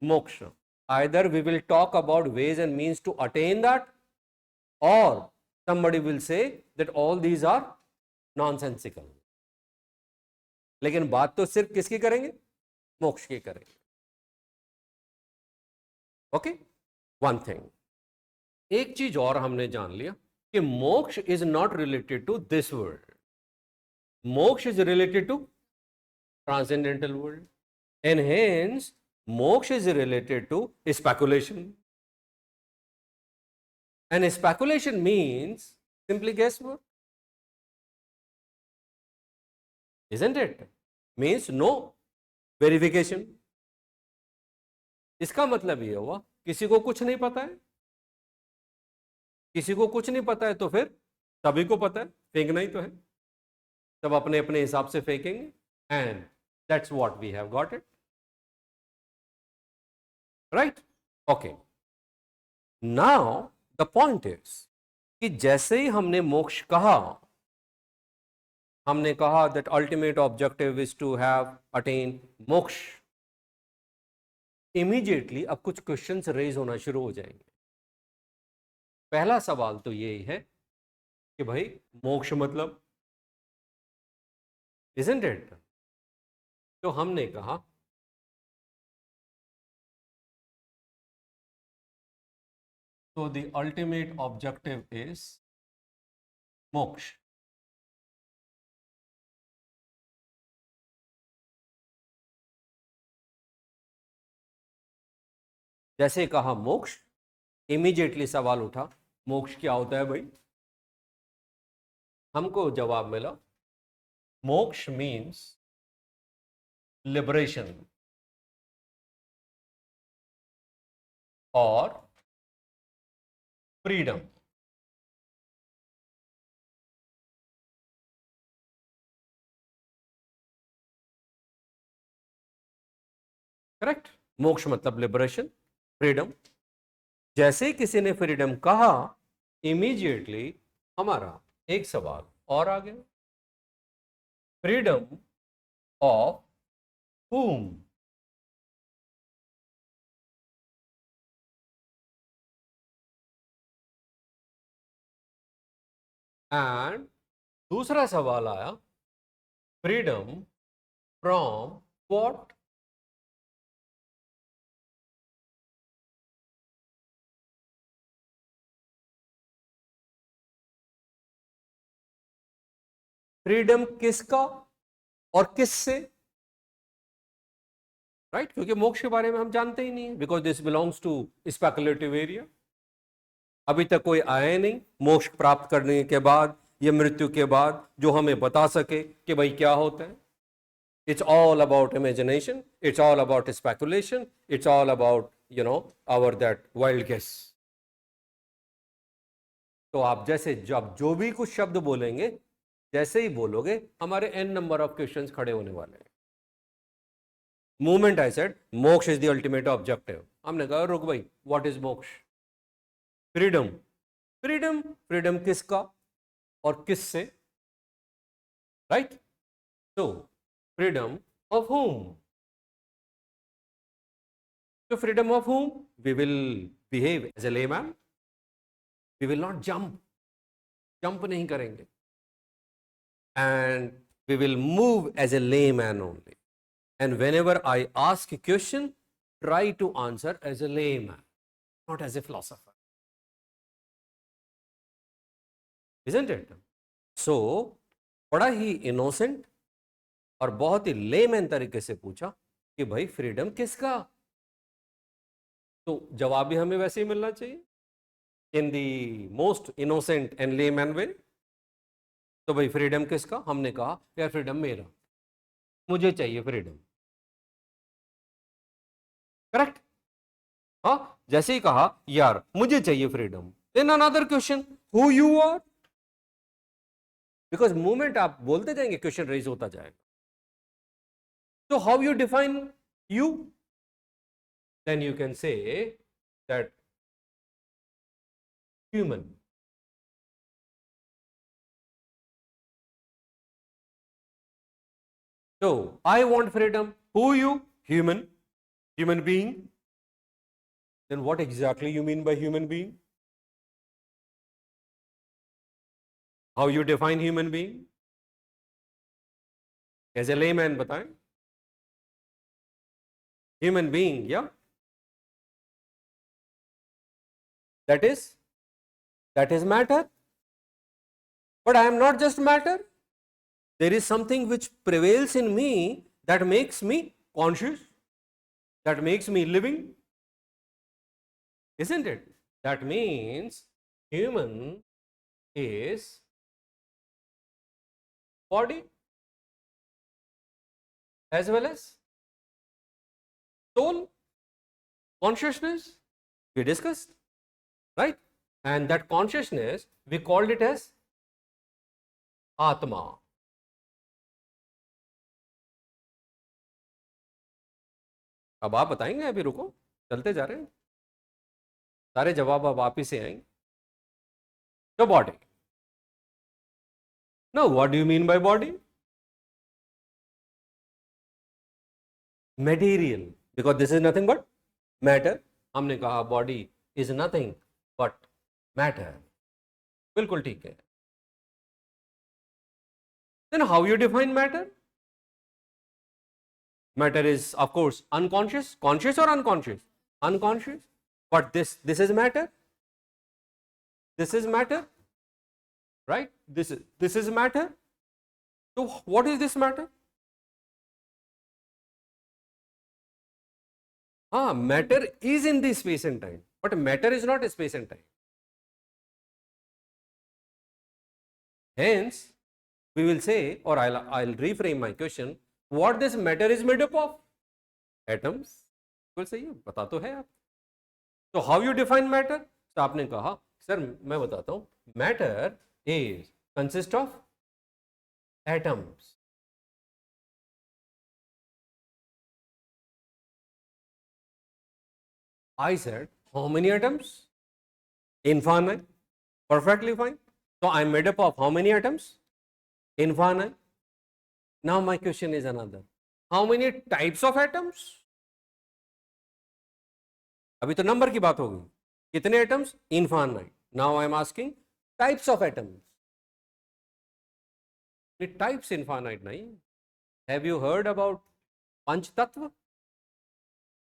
moksha. Either we will talk about ways and means to attain that, or somebody will say that all these are nonsensical. लेकिन बात तो सिर्फ किसकी करेंगे? मोक्ष की करेंगे. Okay, one thing, एक चीज और हमने जान लिया कि moksha is not related to this world. Moksha is related to transcendental world, and hence moksha is related to speculation. And speculation means simply guesswork, isn't it? Means no verification. इसका मतलब ये हुआ किसी को कुछ नहीं पता है, किसी को कुछ नहीं पता है तो फिर सभी को पता है, फेंकना ही तो है, सब अपने अपने हिसाब से फेंकेंगे. And that's what we have got it, right? Okay, now the point is कि जैसे ही हमने मोक्ष कहा, हमने कहा that ultimate objective is to have attain moksha, immediately अब कुछ क्वेश्चंस रेज होना शुरू हो जाएंगे. पहला सवाल तो यही है कि भाई मोक्ष मतलब, isn't it? तो हमने कहा so the ultimate objective is moksha. जैसे कहा मोक्ष, इमीडिएटली सवाल उठा मोक्ष क्या होता है भाई? हमको जवाब मिला मोक्ष मीन्स लिबरेशन और फ्रीडम. करेक्ट? मोक्ष मतलब लिबरेशन, फ्रीडम. जैसे ही किसी ने फ्रीडम कहा, इमीडिएटली हमारा एक सवाल और आ गया, फ्रीडम ऑफ whom? एंड दूसरा सवाल आया, फ्रीडम फ्रॉम व्हाट? फ्रीडम किसका और किससे? राइट, क्योंकि मोक्ष के बारे में हम जानते ही नहीं, because this belongs to speculative area. अभी तक कोई आया नहीं मोक्ष प्राप्त करने के बाद या मृत्यु के बाद जो हमें बता सके कि भाई क्या होता है। It's all about imagination, it's all about speculation, it's all about, our that wild guess. तो आप जैसे जब जो भी कुछ शब्द बोलेंगे, जैसे ही बोलोगे हमारे n नंबर ऑफ क्वेश्चंस खड़े होने वाले हैं। मूवमेंट आई सेड मोक्ष इज द अल्टीमेट ऑब्जेक्टिव, हमने कहा रुक भाई, व्हाट इज मोक्ष? फ्रीडम, फ्रीडम, फ्रीडम किसका और किससे? Right, so freedom of whom? So freedom of whom? We will behave as a layman. We will not jump नहीं करेंगे, and we will move as a layman only. And whenever I ask a question, try to answer as a layman, not as a philosopher. Isn't it? So बड़ा ही innocent और बहुत ही layman तरीके से पूछा कि भाई फ्रीडम किसका? तो जवाब भी हमें वैसे ही मिलना चाहिए, in the most innocent and layman way. तो भाई फ्रीडम किसका? हमने कहा यार फ्रीडम मेरा, मुझे चाहिए फ्रीडम। करेक्ट? हाँ, जैसे ही कहा यार मुझे चाहिए freedom, then another question, who you are? Because movement आप बोलते जाएंगे क्वेश्चन रेज होता जाएगा। So how you define you? Then you can say that human. So I want freedom. Who you? Human. Human being. Then what exactly you mean by human being? How you define human being? As a layman बताएं। Human being, yeah? That is matter. But I am not just matter. There is something which prevails in me that makes me conscious, that makes me living. Isn't it? That means human is body as well as soul, consciousness, we discussed, right? And that consciousness, we called it as atma. अब आप बताएंगे, अभी रुको, चलते जा रहे हैं, सारे जवाब अब आप ही से आएंगे। The body. Now what do you mean by body? Material, because this is nothing but matter. हमने कहा body is nothing but matter. बिल्कुल ठीक है। Then how you define matter? Matter is of course unconscious, conscious or unconscious? Unconscious. But this is matter. This is matter, right? This is matter. So what is this matter? Matter is in the space and time, but matter is not space and time. Hence, we will say, or I'll reframe my question, what this matter is made up of? Atoms. बिल्कुल सही है, बता तो है आप। So how you define matter? तो आपने कहा सर मैं बताता हूँ, matter is consist of atoms. I said How many atoms? Infinite. Perfectly fine. So I am made up of how many atoms? Infinite. Now my question is another. How many types of atoms? अभी तो number की बात होगी. कितने atoms? Infinite. Now I am asking types of atoms. Types infinite नहीं. Have you heard about panch tattva?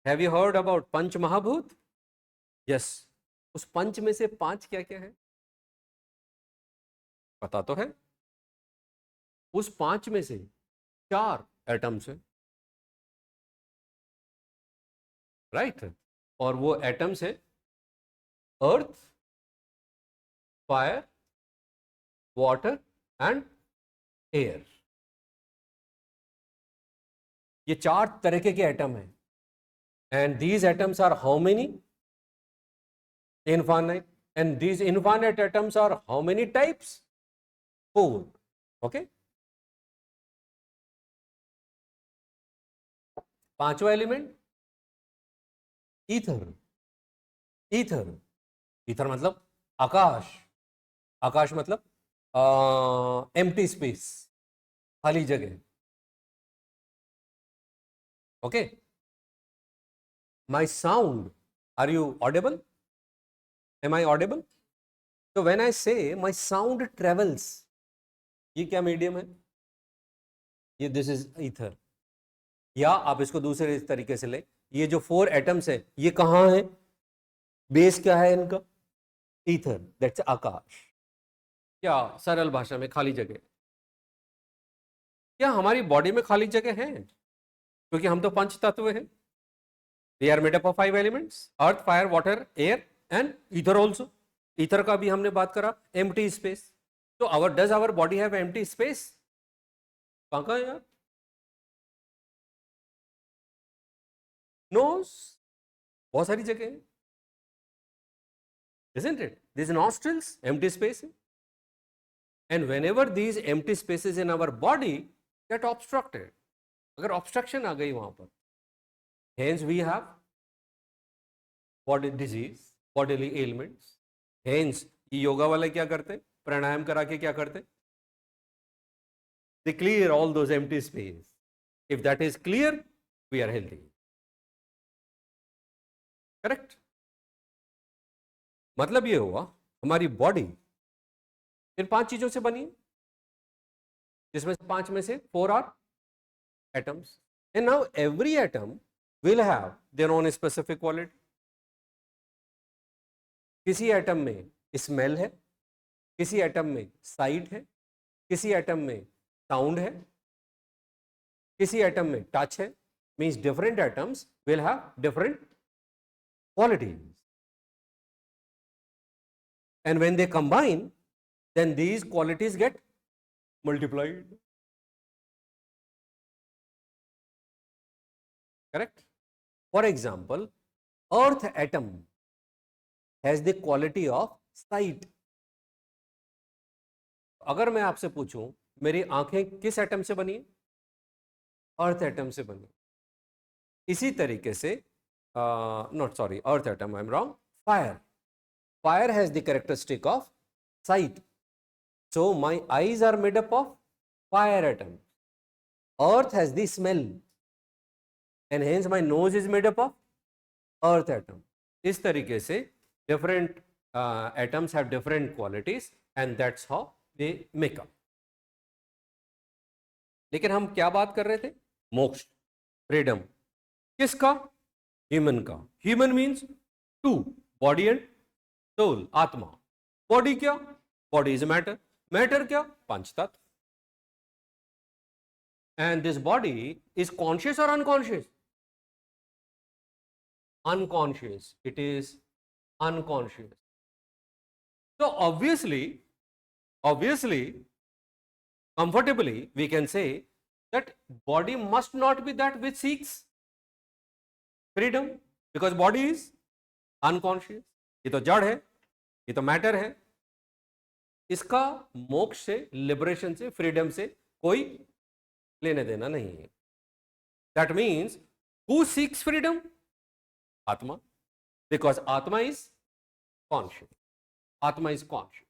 Have you heard about panch mahabhoot? Yes. उस पंच में से 5 क्या क्या है पता तो है. उस 5 में से 4 एटम्स है, राइट. और वो एटम्स है earth, fire, water and air. ये 4 तरह के एटम हैं. And these atoms are how many? Infinite. And these infinite atoms are how many types? 4. Okay. पांचवा एलिमेंट ईथर. ईथर. ईथर मतलब आकाश. आकाश मतलब एम्प्टी स्पेस, खाली जगह. Okay. My sound, are you audible? Am I audible? So when I say my sound travels, ये क्या medium है? ये दिस इज ईथर. या आप इसको दूसरे तरीके से ले, ये जो 4 एटम्स है ये कहाँ है? बेस क्या है इनका? ईथर. दैट्स आकाश. क्या सरल भाषा में खाली जगह. क्या हमारी बॉडी में खाली जगह है? क्योंकि हम तो पंच तत्व हैं. We are made up of 5 elements, earth, fire, water, air and ether also. Ether का भी हमने बात करा, एम्प्टी स्पेस. तो does our body have empty space? कहाँ है यार? नोज. बहुत सारी जगह है. Isn't it? These nostrils, empty space. And whenever these empty spaces in our body get obstructed, अगर obstruction आ गई वहां पर, hence we have body disease, bodily ailments. Hence ये योगा वाले क्या करते? प्राणायाम करा के क्या करते? They clear all those empty space. If that is clear, we are healthy. Correct? मतलब ये हुआ हमारी बॉडी इन 5 चीजों से बनी है, जिसमें 5 में से 4 are atoms. And now every atom will have their own specific quality. किसी एटम में स्मेल है, किसी एटम में साइट है, किसी एटम में साउंड है, किसी एटम में टच है. Means different atoms will have different qualities. And when they combine, then these qualities get multiplied. Correct? For example, earth atom has the quality of sight. अगर मैं आपसे पूछूं मेरी आंखें किस एटम से बनी? अर्थ एटम से बनी. इसी तरीके से not sorry earth atom, I am wrong. Fire. Fire has the characteristic of sight. So my eyes are made up of fire atom. Earth has the smell. And hence my nose is made up of earth atom. इस तरीके से different atoms have different qualities and that's how they make up. लेकिन हम क्या बात कर रहे थे? मोक्ष, फ्रीडम. किसका? ह्यूमन का. Human means 2, body and soul, atma. Body क्या? Body is matter. मैटर क्या? Panch tattva. And this body is conscious और unconscious? Unconscious. It is unconscious. So obviously, comfortably we can say that body must not be that which seeks freedom because body is unconscious. ये तो जड़ है, ये तो matter है. इसका मोक्ष से, लिबरेशन से, फ्रीडम से कोई लेने देना नहीं है. That means who seeks freedom? Atma. because atma is conscious. Atma is conscious.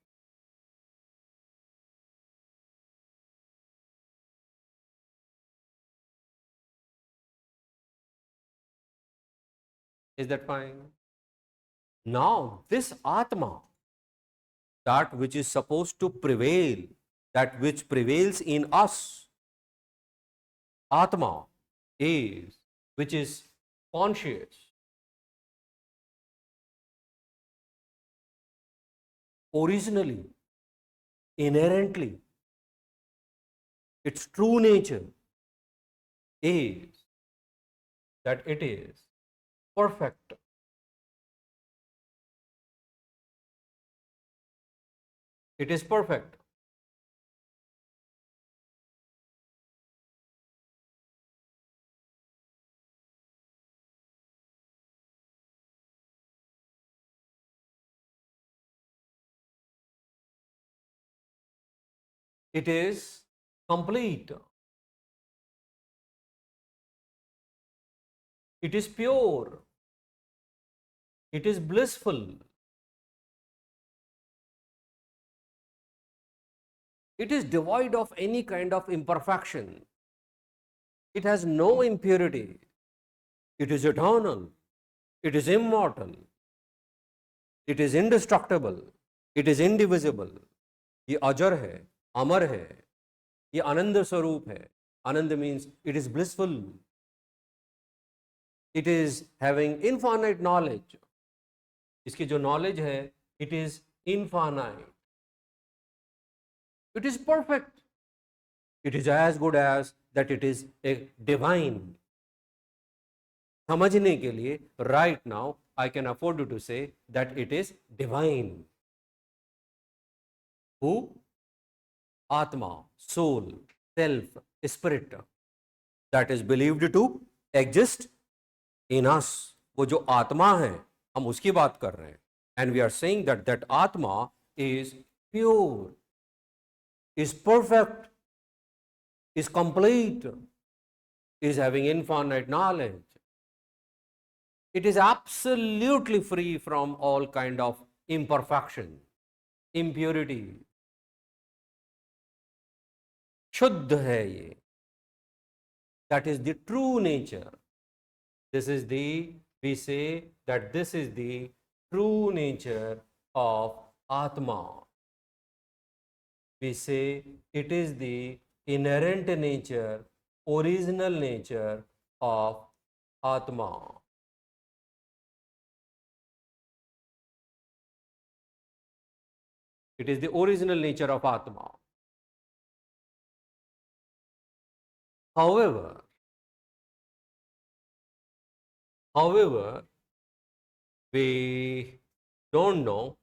Is that fine? Now this atma, that which is supposed to prevail, that which prevails in us, atma is, which is conscious, originally, inherently, its true nature is that it is perfect. It is perfect. It is complete. It is pure. It is blissful. It is devoid of any kind of imperfection. It has no impurity. It is eternal. It is immortal. It is indestructible. It is indivisible. ये अजर है, अमर है, ये आनंद स्वरूप है. आनंद means it is blissful. It is having infinite knowledge. इसकी जो knowledge है, it is infinite. It is perfect. It is as good as that it is a divine. समझने के लिए right now I can afford to say that it is divine. Who? Atma, soul, self, spirit, that is believed to exist in us. वो जो आत्मा है, हम उसकी बात कर रहे हैं. And we are saying that that atma is pure, is perfect, is complete, is having infinite knowledge. It is absolutely free from all kind of imperfection, impurity. शुद्ध है ये. That is the true nature. This is the, we say that this is the true nature of Atma. We say it is the inherent nature, original nature of Atma. It is the original nature of Atma. However, we don't know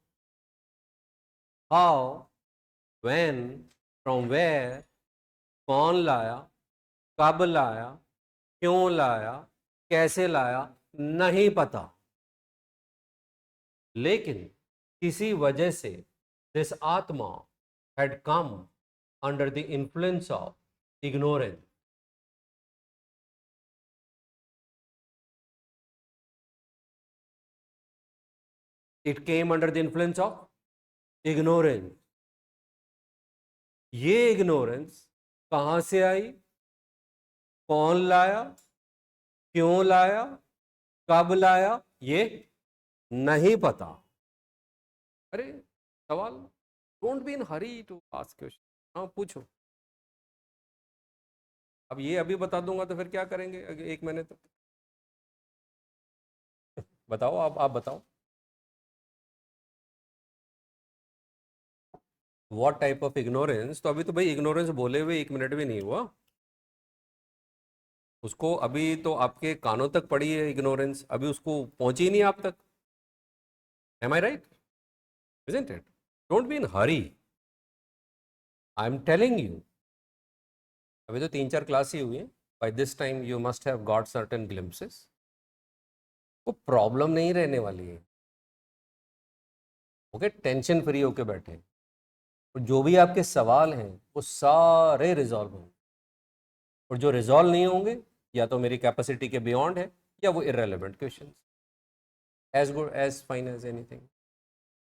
how, when, from where, कौन लाया, कब लाया, क्यों लाया, कैसे लाया, नहीं पता. लेकिन किसी वजह से this Atma had come under the influence of ignorance. It came under the influence of ignorance. ये ignorance कहाँ से आई, कौन लाया, क्यों लाया, कब लाया, ये नहीं पता. अरे सवाल, don't be in hurry to ask question. हाँ पूछो. अब ये अभी बता दूंगा तो फिर क्या करेंगे एक महीने तक. बताओ, आप बताओ. What type of ignorance? तो अभी तो भाई इग्नोरेंस बोले हुए 1 मिनट भी नहीं हुआ. उसको अभी तो आपके कानों तक पड़ी है इग्नोरेंस, अभी उसको पहुंची नहीं आप तक. Am I right? Isn't it? Don't be in hurry. I am telling you. अभी तो 3-4 क्लास ही हुई है. By this time you must have got certain glimpses. वो प्रॉब्लम नहीं रहने वाली है. ओके, टेंशन फ्री होके बैठे. और जो भी आपके सवाल हैं वो सारे रिजॉल्व होंगे. और जो रिजॉल्व नहीं होंगे या तो मेरी कैपेसिटी के बियॉन्ड है या वो irrelevant question. As good as fine as anything.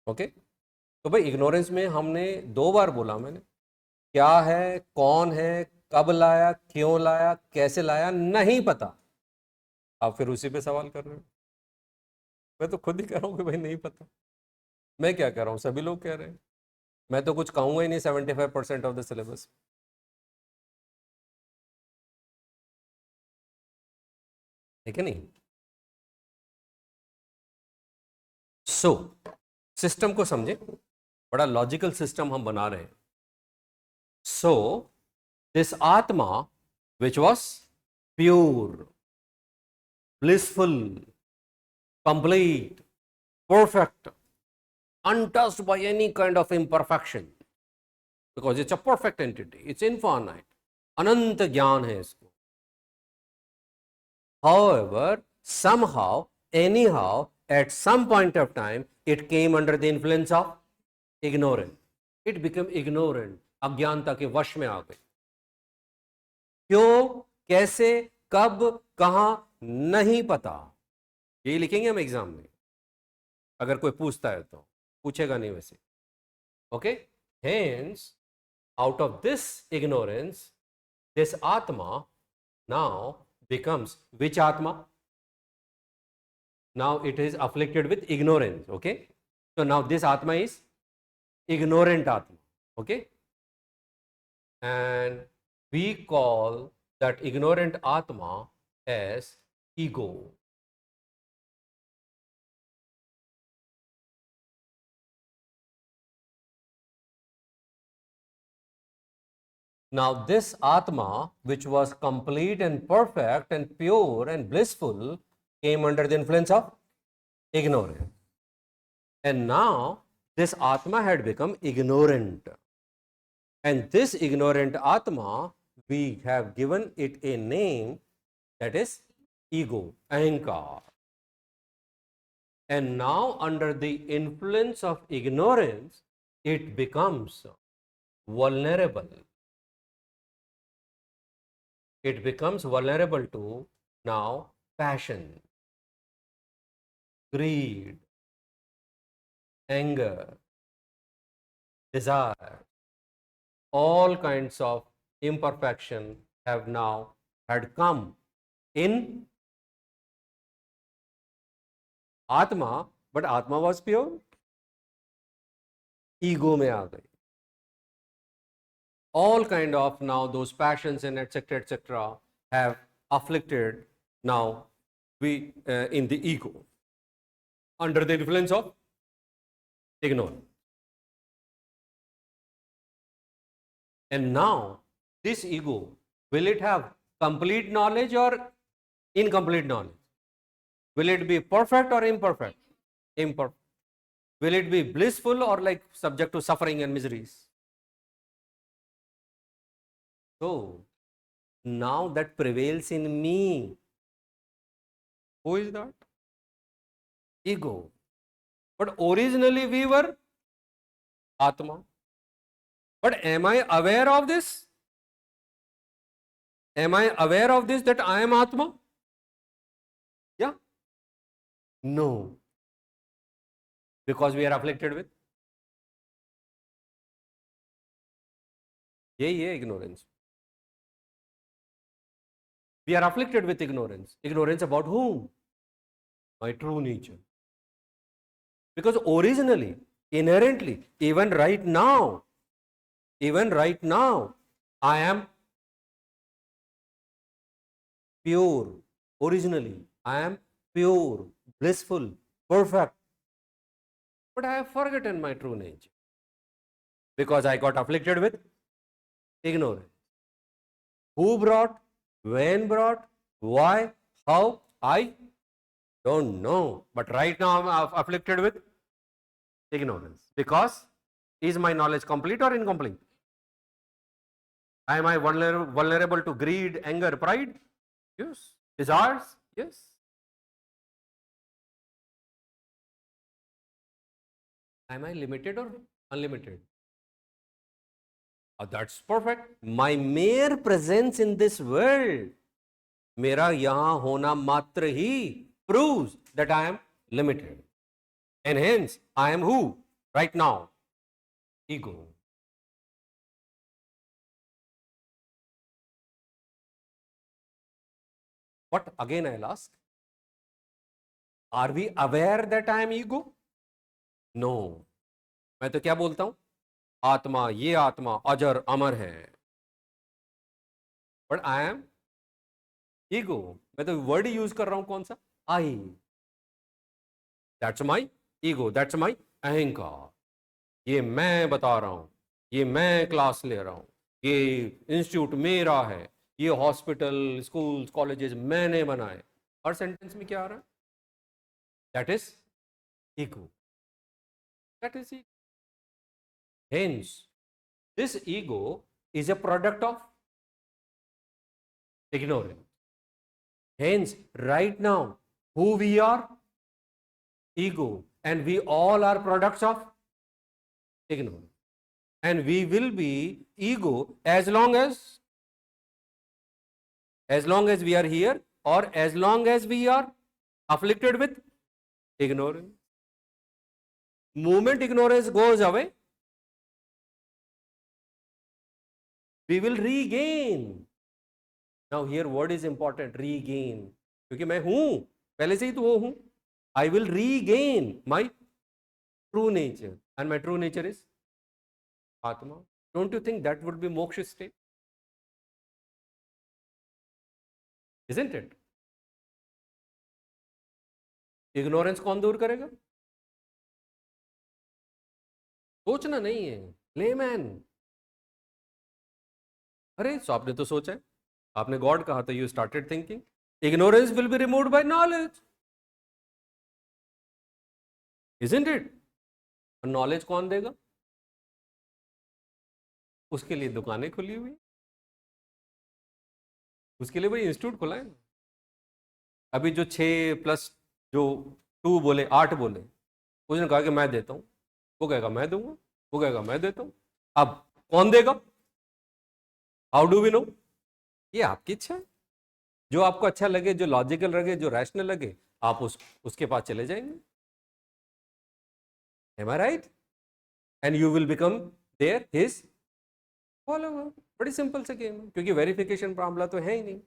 Okay, तो भाई इग्नोरेंस में हमने 2 बार बोला मैंने, क्या है, कौन है, कब लाया, क्यों लाया, कैसे लाया, नहीं पता. आप फिर उसी पे सवाल कर रहे हो. मैं तो खुद ही कह रहा हूँ कि भाई नहीं पता. मैं क्या कह रहा हूँ, सभी लोग कह रहे हैं. मैं तो कुछ कहूंगा ही नहीं 75% ऑफ द सिलेबस. ठीक है नहीं. सो सिस्टम को समझे, बड़ा लॉजिकल सिस्टम हम बना रहे हैं. सो दिस आत्मा which was pure, blissful, complete, perfect, untouched by any kind of imperfection, because it's a perfect entity, it's infinite, अनंत ज्ञान है इसको. However, somehow, anyhow, at some point of time, it came under the influence of ignorance. It became ignorant, अज्ञानता के वश में आ गई. क्यों, कैसे, कब, कहां, नहीं पता. ये लिखेंगे हम एग्जाम में, अगर कोई पूछता है तो. पूछेगा नहीं वैसे. Okay, hence out of this ignorance, this atma now becomes which atma? Now it is afflicted with ignorance. Okay, so now this atma is ignorant atma. Okay, and we call that ignorant atma as ego. Now this atma, which was complete and perfect and pure and blissful, came under the influence of ignorance. And now this atma had become ignorant. And this ignorant atma, we have given it a name, that is ego, ahankar. And now under the influence of ignorance, it becomes vulnerable. It becomes vulnerable to now passion, greed, anger, desire. All kinds of imperfection have now had come in Atma, but Atma was pure. Ego में आ गई. All kind of now those passions and etc. have afflicted now we in the ego under the influence of ignorance. And now this ego, will it have complete knowledge or incomplete knowledge? Will it be perfect or imperfect? Imperfect. Will it be blissful or like subject to suffering and miseries? So now that prevails in me. Who is that? Ego. But originally we were Atma. But am I aware of this? Am I aware of this, that I am Atma? Yeah? No. Because we are afflicted with. यही है ignorance. We are afflicted with ignorance. Ignorance about whom? My true nature. Because originally, inherently, even right now, I am pure. Originally, I am pure, blissful, perfect. But I have forgotten my true nature because I got afflicted with ignorance. Who brought? When brought? Why? How? I don't know. But right now I am afflicted with ignorance. Because is my knowledge complete or incomplete? Am I vulnerable to greed, anger, pride? Yes. Desires? Yes. Am I limited or unlimited? That's perfect. My mere presence in this world, मेरा यहाँ होना मात्र ही proves that I am limited. And hence, I am who right now? Ego. But again, I'll ask, are we aware that I am ego? No. मैं तो क्या बोलता हूं, आत्मा, ये आत्मा अजर अमर है. But I am ego. मैं तो वर्ड यूज कर रहा हूं कौन सा? I. That's my ego, that's my ahankar. ये मैं बता रहा हूं, ये मैं क्लास ले रहा हूं, ये इंस्टीट्यूट मेरा है, ये हॉस्पिटल स्कूल कॉलेजेस मैंने बनाए. हर सेंटेंस में क्या आ रहा है? That is ego. That is ego. Hence this ego is a product of ignorance. Hence, right now, who we are? Ego. And we all are products of ignorance. And we will be ego as long as we are here, or as long as we are afflicted with ignorance. Moment ignorance goes away, we will regain. Now here word is important, regain. क्योंकि मैं हूं, पहले से ही तो वो हूं. I will regain my true nature. And my true nature is Atma. Don't you think that would be moksha state? Isn't it? Ignorance कौन दूर करेगा? सोचना नहीं है, लेमैन. अरे so आपने तो सोचा है, आपने गॉड कहा तो you started thinking. Ignorance will be removed by knowledge. Isn't it? Knowledge कौन देगा? उसके लिए दुकानें खुली हुई, उसके लिए भाई इंस्टीट्यूट खुला है ना. अभी जो 6+ जो 2 बोले 8 बोले, उसने कहा कि मैं देता हूं, वो कहेगा मैं दूंगा, वो कहेगा मैं देता हूं. अब कौन देगा? How do we know? ये आपकी इच्छा है. जो आपको अच्छा लगे, जो लॉजिकल लगे, जो रैशनल लगे, आप उसके पास चले जाएंगे. Am I right? And you will become there his follower. बड़ी सिंपल से गेम है, क्योंकि वेरिफिकेशन मामला तो है ही नहीं.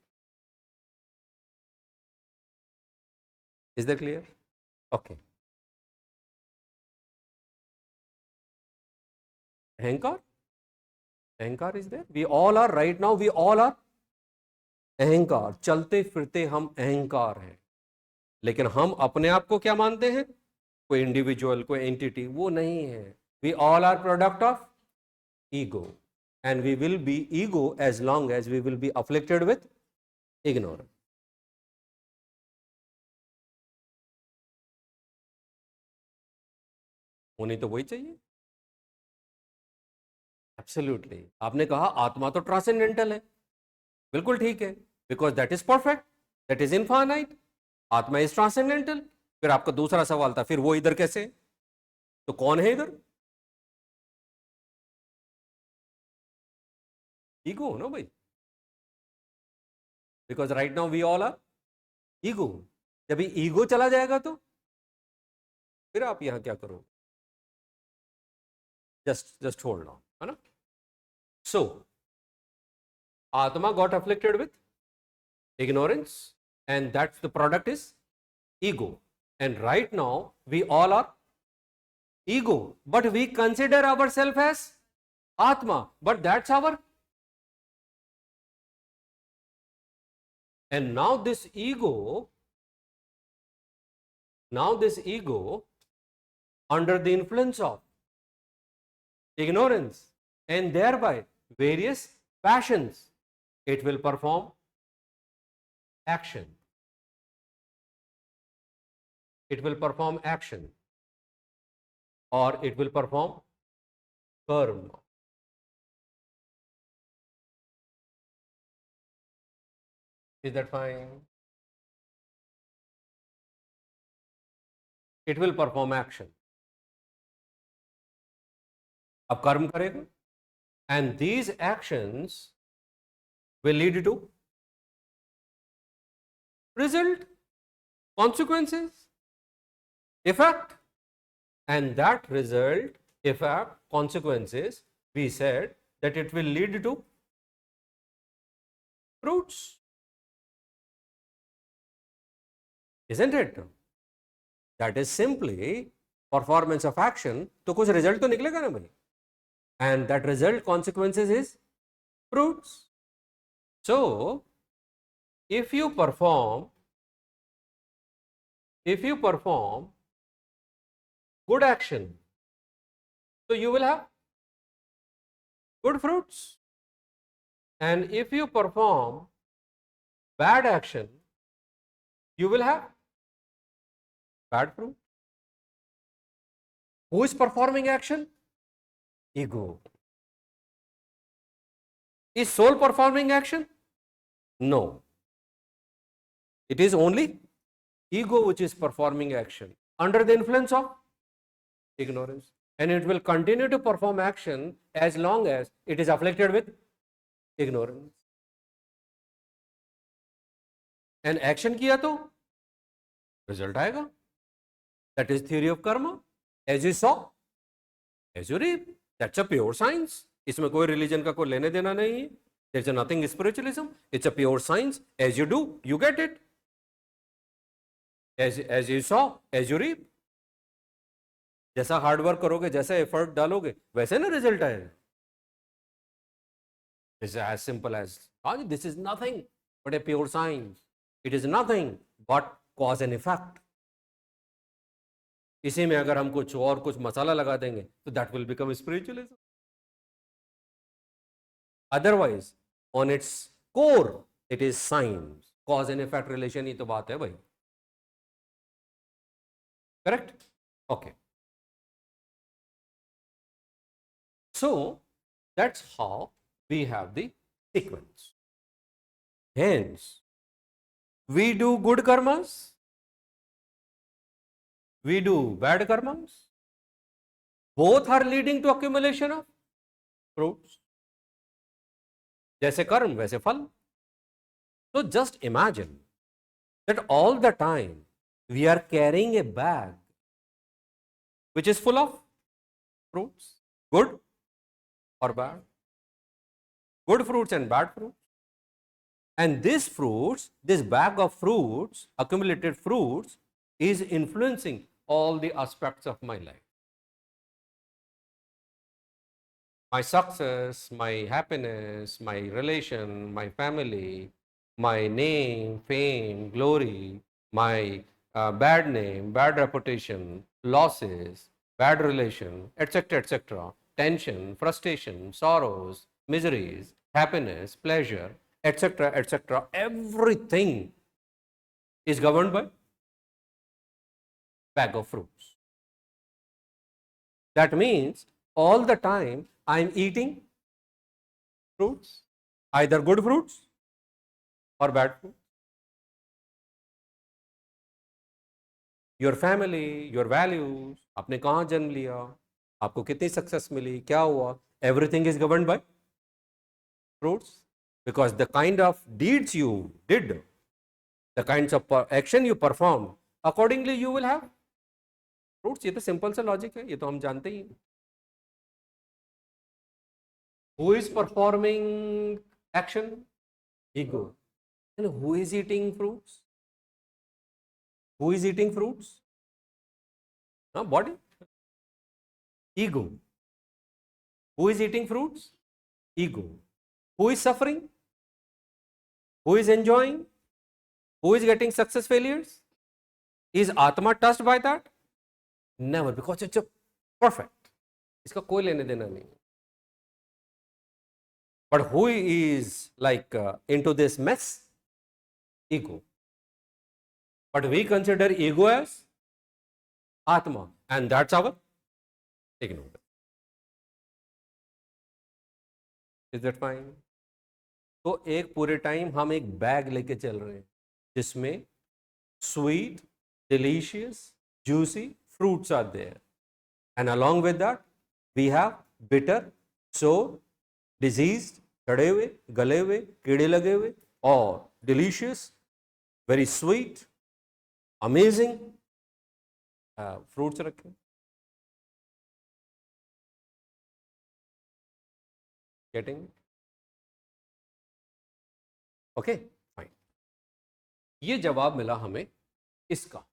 Is that clear? Okay. अहंकार is there. We all are right now. We all are अहंकार. चलते फिरते हम अहंकार हैं. लेकिन हम अपने आप को क्या मानते हैं? कोई इंडिविजुअल, कोई एंटिटी, वो नहीं है. We all are product of ego. And we will be ego as long as we will be afflicted with ignorance. होनी तो वही चाहिए. एब्सोल्युटली. आपने कहा आत्मा तो ट्रांसेंडेंटल है, बिल्कुल ठीक है, because that is perfect, that is infinite. आत्मा इज ट्रांसेंडेंटल. फिर आपका दूसरा सवाल था, फिर वो इधर कैसे? तो कौन है इधर? ईगो ना भाई. Because right now we all are ego. जब ईगो चला जाएगा तो फिर आप यहां क्या करोगे? जस्ट होल्ड ऑन, है ना. सो आत्मा got afflicted with ignorance, and that's the product is ego. And right now we all are ego, but we consider ourselves as atma, but that's our. And now this ego under the influence of ignorance and thereby various passions, it will perform action. It will perform action, or it will perform karma. Is that fine? It will perform action. अब कर्म करेगा, and these actions will lead to result, consequences. effect, and that result, effect, consequences, we said that it will lead to fruits, isn't it? That is simply performance of action. तो कुछ result तो निकलेगा ना भाई, and that result consequences is fruits. So if you perform good action, so you will have good fruits, and if you perform bad action, you will have bad fruit. Who is performing action? Ego. Is soul performing action? No. It is only ego which is performing action under the influence of ignorance, and it will continue to perform action as long as it is afflicted with ignorance. And action किया तो result आएगा. That is theory of karma. As you saw, as you reap. That's a pure science. इसमें कोई religion का कोई लेने देना नहीं है. There's nothing spiritualism. It's a pure science. As you do, you get it. As you saw, as you reap. जैसा hard work करोगे, जैसा एफर्ट डालोगे, वैसे ना रिजल्ट आएगा. It's as simple as this is nothing but a pure science. It is nothing but cause and effect. इसी में अगर हम कुछ और कुछ मसाला लगा देंगे तो that will become spiritualism. Otherwise, on its core, it is science. Cause and effect relation ही तो बात है भाई. Correct? Okay. So that's how we have the sequence. Hence, we do good karmas, we do bad karmas. Both are leading to accumulation of fruits. जैसे कर्म वैसे फल. So just imagine that all the time we are carrying a bag which is full of fruits, good or bad, good fruits and bad fruits. And these fruits, this bag of fruits, accumulated fruits, is influencing all the aspects of my life. My success, my happiness, my relation, my family, my name, fame, glory, my bad name, bad reputation, losses, bad relation, etc., tension, frustration, sorrows, miseries, happiness, pleasure, etc., everything is governed by bag of fruits. That means all the time I am eating fruits, either good fruits or bad fruits. Your family, your values, आपने कहाँ जन्म लिया, आपको कितनी success मिली, क्या हुआ, everything is governed by fruits, because the kind of deeds you did, the kinds of action you performed, accordingly you will have fruits. ये तो सिंपल सा लॉजिक है, ये तो हम जानते ही. Who is performing action? Ego. And who is eating fruits? Who is eating fruits? Body. Ego. Who is eating fruits? Ego. Who is suffering? Who is enjoying? Who is getting success failures? Is Atma touched by that? Never, because it's a perfect. इसका कोई लेने देना नहीं. But who is like into this mess? Ego. But we consider ego as Atma, and that's our ignorance. Is that fine? तो एक पूरे time हम एक बैग लेके चल रहे हैं जिसमें sweet, delicious, juicy fruits are there, and along with that we have bitter, sour, diseased, सड़े हुए, गले हुए, कीड़े लगे हुए, और delicious, very sweet, amazing, fruits रखे, गेटिंग, ओके फाइन। ये जवाब मिला हमें इसका,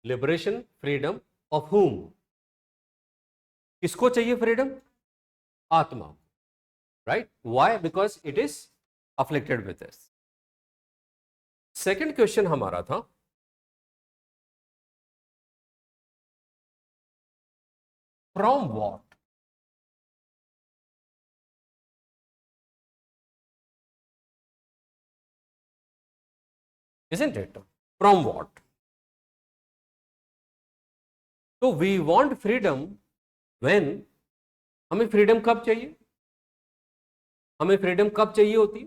लिबरेशन फ्रीडम ऑफ whom, किसको चाहिए फ्रीडम? आत्मा, right? Why? Because it is afflicted with this. Second question हमारा था, from what, isn't it? From what? तो वी वॉन्ट फ्रीडम व्हेन, हमें फ्रीडम कब चाहिए? हमें फ्रीडम कब चाहिए होती?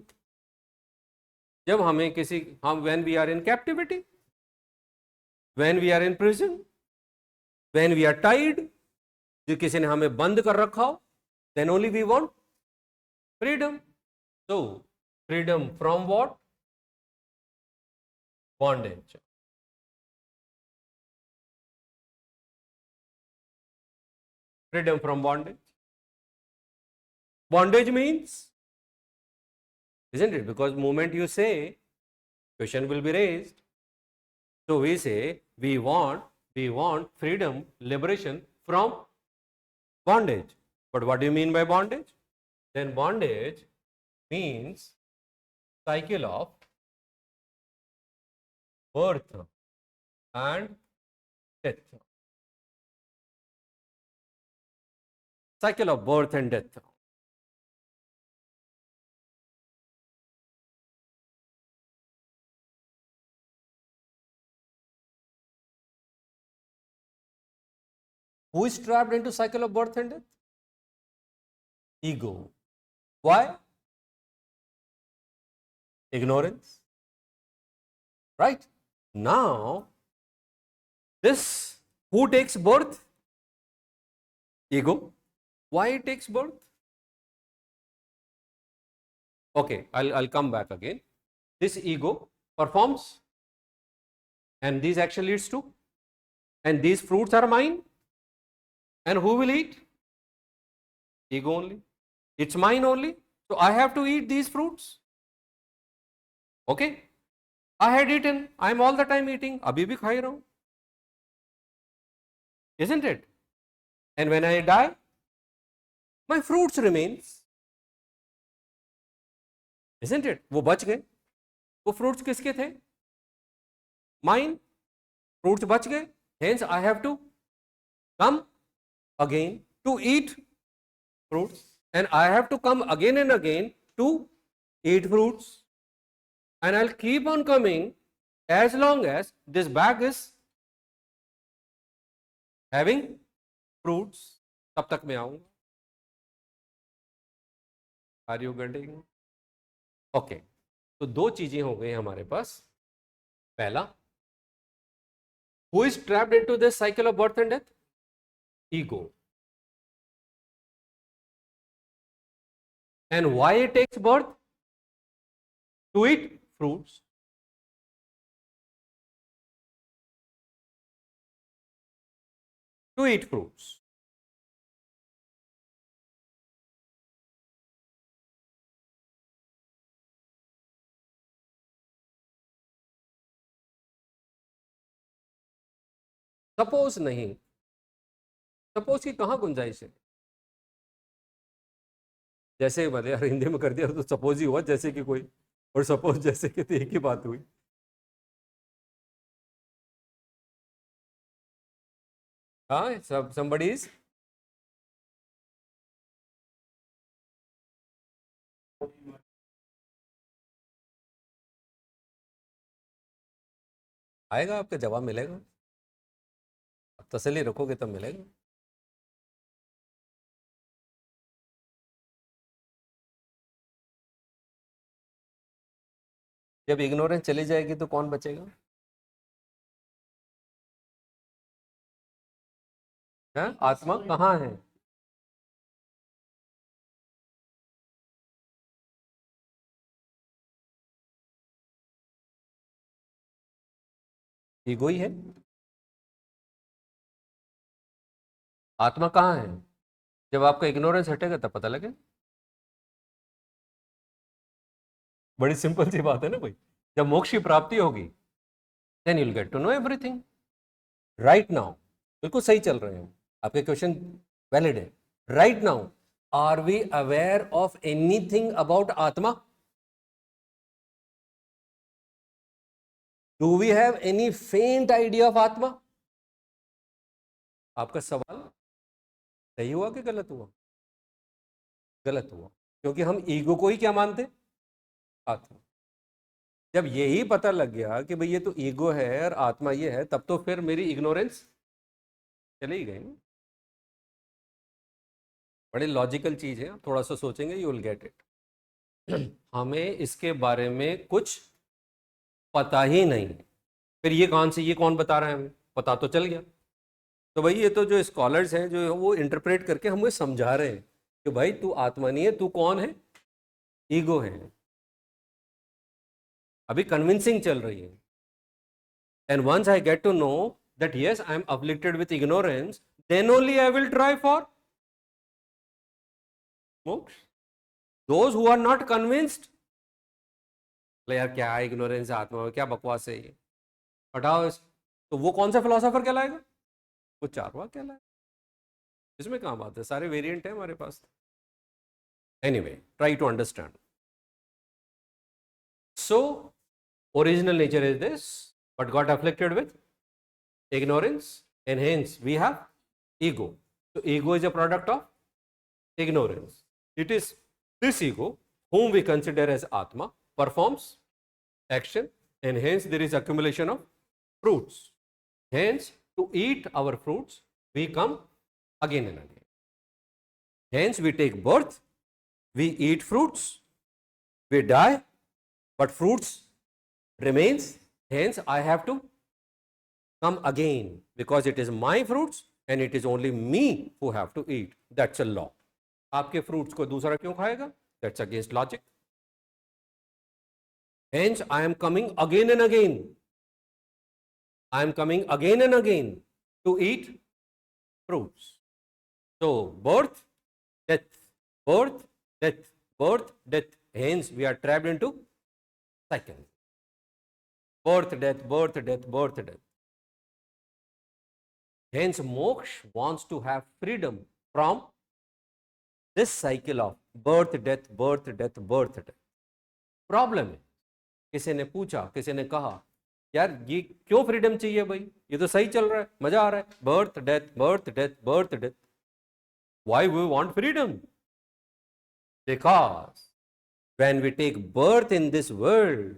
जब हमें किसी, हम when we are in captivity, when we are in prison, when we are tied, जो किसी ने हमें बंद कर रखा हो, then only we want freedom. So, freedom from what? Bondage. Freedom from bondage. Bondage means, isn't it? Because moment you say, question will be raised. So we say we want freedom, liberation from bondage. But what do you mean by bondage? Then bondage means cycle of birth and death. Cycle of birth and death. Who is trapped into cycle of birth and death? Ego. Why? Ignorance. Right? Now, this, who takes birth? Ego. Why it takes birth? Okay, I'll come back again. This ego performs, and this action leads to, and these fruits are mine, and who will eat? Ego only. It's mine only, so I have to eat these fruits. Okay, I had eaten, I'm all the time eating, abhi bhi khai raha hu, isn't it? And when I die, my fruits remains, isn't it? वो बच गए, वो fruits किसके थे? Mine. Fruits बच गए, hence I have to come again to eat fruits, and I have to come again and again to eat fruits, and I'll keep on coming as long as this bag is having fruits, तब तक मैं आऊंगा। Are you getting? Okay, तो दो चीजें हो गई हमारे पास। पहला, who is trapped into this cycle of birth and death? Ego. And why it takes birth? To eat fruits. To eat fruits. Suppose नहीं, सपोज की कहाँ गुंजाइश है? जैसे मतलब यार हिंदी में कर दिया तो सपोज ही हुआ जैसे कि कोई, और सपोज जैसे कि तो एक ही बात हुई। हाँ, सब somebody is, आएगा, आपका जवाब मिलेगा, आप तसल्ली रखोगे तब मिलेगा। जब इग्नोरेंस चली जाएगी तो कौन बचेगा? है? आत्मा कहाँ है? ईगो ही है। आत्मा कहाँ है? जब आपका इग्नोरेंस हटेगा तब पता लगे। बड़ी सिंपल सी बात है ना भाई। जब मोक्ष की प्राप्ति होगी then you will get to know everything. Right now बिल्कुल सही चल रहे हैं आपके क्वेश्चन, वैलिड है। Right now are we aware of anything about atma? Do we have any faint idea of atma? आपका सवाल सही हुआ कि गलत हुआ? गलत हुआ, क्योंकि हम ईगो को ही क्या मानते? आत्मा। जब यही पता लग गया कि भाई ये तो ईगो है और आत्मा ये है, तब तो फिर मेरी इग्नोरेंस चली गई ना। बड़ी लॉजिकल चीज है, थोड़ा सा सोचेंगे यू विल गेट इट। हमें इसके बारे में कुछ पता ही नहीं, फिर ये कौन से, ये कौन बता रहा है हमें? पता तो चल गया। तो भाई ये तो जो स्कॉलर्स हैं जो वो इंटरप्रेट करके हमें समझा रहे हैं कि भाई तू आत्मा नहीं है, तू कौन है? ईगो है। अभी कन्विंसिंग चल रही है। And once I get to know that yes I am afflicted with ignorance, then only I will try for moksha. Those who are not convinced, यार क्या इग्नोरेंस है आत्मा में, क्या बकवास है ये, हटाओ इस, तो वो कौन सा फिलोसोफर कहलाएगा? वो चारवाक कहलाएगा। इसमें कहाँ बात है, सारे वेरिएंट है हमारे पास। Anyway, try to understand. So original nature is this, but got afflicted with ignorance, and hence we have ego. So ego is a product of ignorance. It is this ego whom we consider as atma performs action, and hence there is accumulation of fruits. Hence to eat our fruits we come again and again. Hence we take birth, we eat fruits, we die, but fruits remains, hence I have to come again because it is my fruits and it is only me who have to eat. That's a law. आपके fruits को दूसरा क्यों खाएगा? That's against logic. Hence I am coming again and again. I am coming again and again to eat fruits. So birth, death, birth, death, birth, death. Hence we are trapped into cycle. Birth, death, birth, death, birth, death. Hence, moksha wants to have freedom from this cycle of birth, death, birth, death, birth, death. Problem है, किसी ने पूछा, किसी ने कहा यार ये क्यों फ्रीडम चाहिए भाई, ये तो सही चल रहा है, मजा आ रहा है, birth death birth death birth death, why we want freedom? Because when we take birth in this world,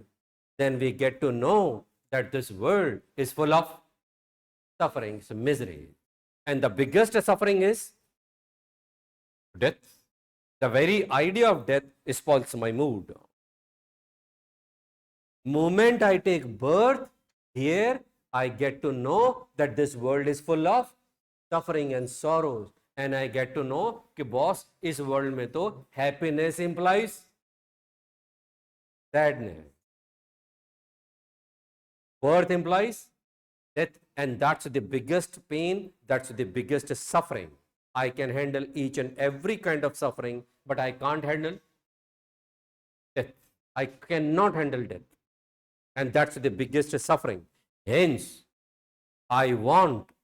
then we get to know that this world is full of sufferings, misery, and the biggest suffering is death. The very idea of death spoils my mood. Moment I take birth here, I get to know that this world is full of suffering and sorrows, and I get to know कि boss इस world में तो happiness implies sadness, birth implies death, and that's the biggest pain, that's the biggest suffering. I can handle each and every kind of suffering, but I can't handle death. I cannot handle death, and that's the biggest suffering. Hence I want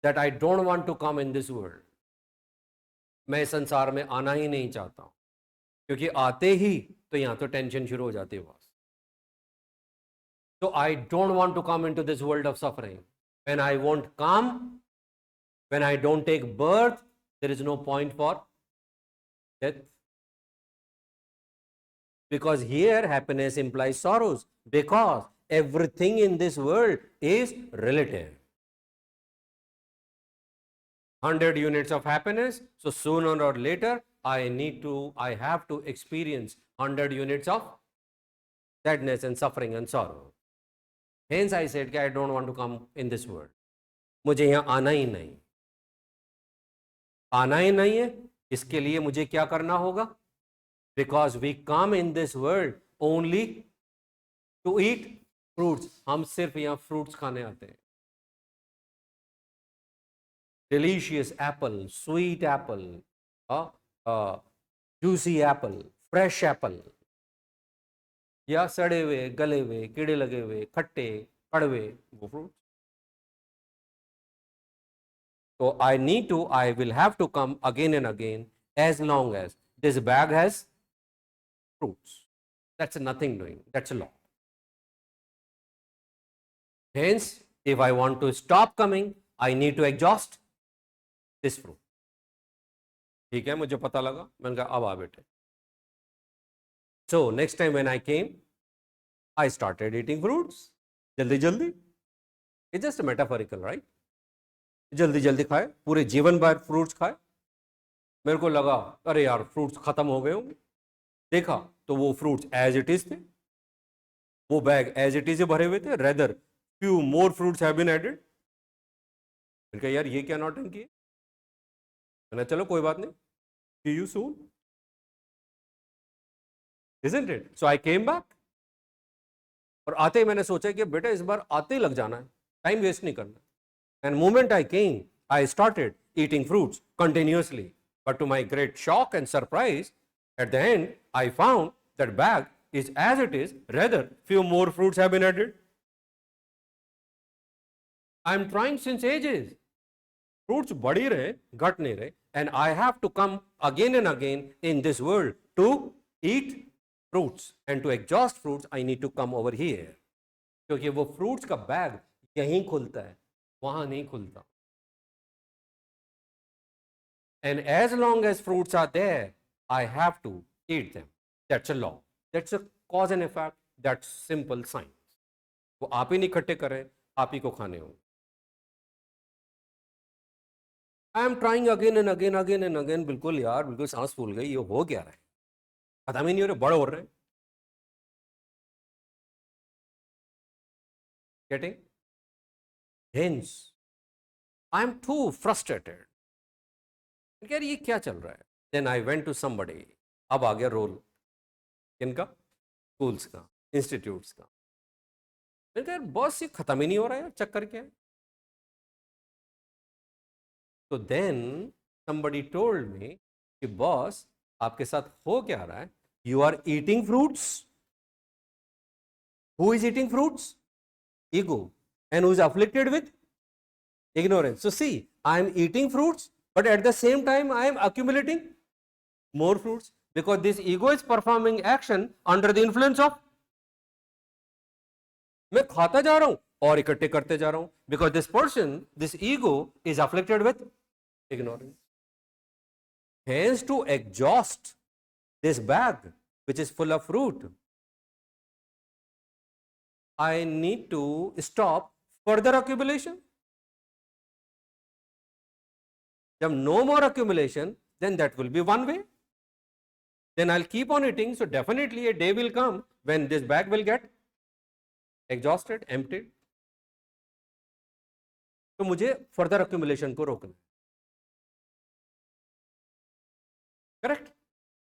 that I don't want to come in this world. मैं संसार में आना ही नहीं चाहता हूं, क्योंकि आते ही तो यहां तो टेंशन शुरू हो जाती है boss. So I don't want to come into this world of suffering. When I won't come, when I don't take birth, there is no point for death. Because here happiness implies sorrows, because everything in this world is relative. 100 units of happiness, so sooner or later I have to experience 100 units of sadness and suffering and sorrow. Hence I said I don't want to come in this world. मुझे यहाँ आना ही नहीं, आना ही नहीं है. इसके लिए मुझे क्या करना होगा? Because we come in this world only to eat fruits. हम सिर्फ यहाँ fruits खाने आते हैं. delicious apple, sweet apple, juicy apple, fresh apple, या सड़े हुए, गले हुए, कीड़े लगे हुए, खट्टे, कड़वे, वो fruits. So I will have to come again and again as long as this bag has fruits. That's nothing doing. That's a law. Hence, if I want to stop coming, I need to exhaust this fruit. ठीक है, मुझे पता लगा. मैंने कहा अब आ बेटे. So next time when I came, I started eating fruits. जल्दी जल्दी. It's just a metaphorical, right? जल्दी जल्दी खाए, पूरे जीवन भर फ्रूट्स खाए. मेरे को लगा अरे यार फ्रूट्स खत्म हो गए होंगे. देखा तो वो फ्रूट्स एज इट इज थे, वो बैग एज इट इज भरे हुए थे. Rather few more fruits have been added. मैंने कहा यार ये क्या नौटंकी है. मैंने चलो कोई बात नहीं, see you soon, isn't it. So I came back. और आते ही मैंने सोचा कि बेटा इस बार आते ही लग जाना है, टाइम वेस्ट नहीं करना. And moment I came, I started eating fruits continuously. But to my great shock and surprise, at the end, I found that bag is as it is, rather few more fruits have been added. I am trying since ages. Fruits बढ़ ही रहे, घट नहीं रहे, and I have to come again and again in this world to eat fruits, and to exhaust fruits I need to come over here. क्योंकि वो fruits का bag यहीं खुलता है, वहां नहीं खुलता. And as long as fruits are there, I have to eat them. That's a law. That's a cause and effect. That's simple science. वो आप ही नहीं इकट्ठे करें, आप ही को खाने होंगे. I am trying again and again. बिल्कुल यार, बिल्कुल सांस फूल गई. ये हो क्या रहा है, पता भी नहीं हो रहा, बड़े हो रहे हैं. Getting? Hence, I am too frustrated. यार ये क्या चल रहा है. Then I went to somebody. अब आ गया रोल किनका, स्कूल्स का, इंस्टीट्यूट्स का. मैंने कहा यार बॉस ये खत्म ही नहीं हो रहा है, चक्कर क्या है. तो देन somebody told me कि बॉस आपके साथ हो क्या रहा है. You are eating fruits. Who is eating fruits? Ego. And who is afflicted with ignorance. So see, I am eating fruits, but at the same time I am accumulating more fruits, because this ego is performing action under the influence of. मैं खाता जा रहा हूं और इकट्ठे करते जा रहा हूं, because this person, this ego is afflicted with ignorance. Hence, to exhaust this bag which is full of fruit, I need to stop further accumulation. जब no more accumulation, then that will be one way. Then I'll keep on eating. So definitely a day will come when this bag will get exhausted, emptied. तो मुझे further accumulation को रोकना. Correct?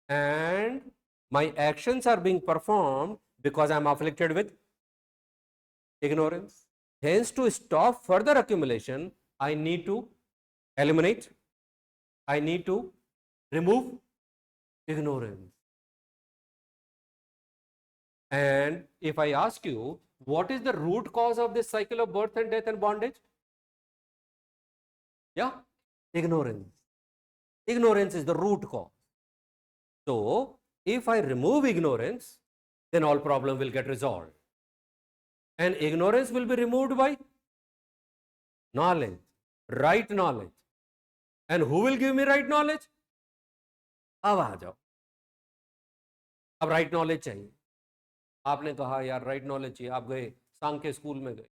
And my actions are being performed because I am afflicted with ignorance. Hence, to stop further accumulation, I need to eliminate, I need to remove ignorance. And if I ask you, what is the root cause of this cycle of birth and death and bondage? Yeah, ignorance. Ignorance is the root cause. So, if I remove ignorance, then all problem will get resolved. And ignorance will be removed by knowledge, right knowledge. And who will give me right knowledge? अब आ जाओ, अब right knowledge चाहिए. आपने कहा यार right knowledge चाहिए, आप गए सांग के स्कूल में गए,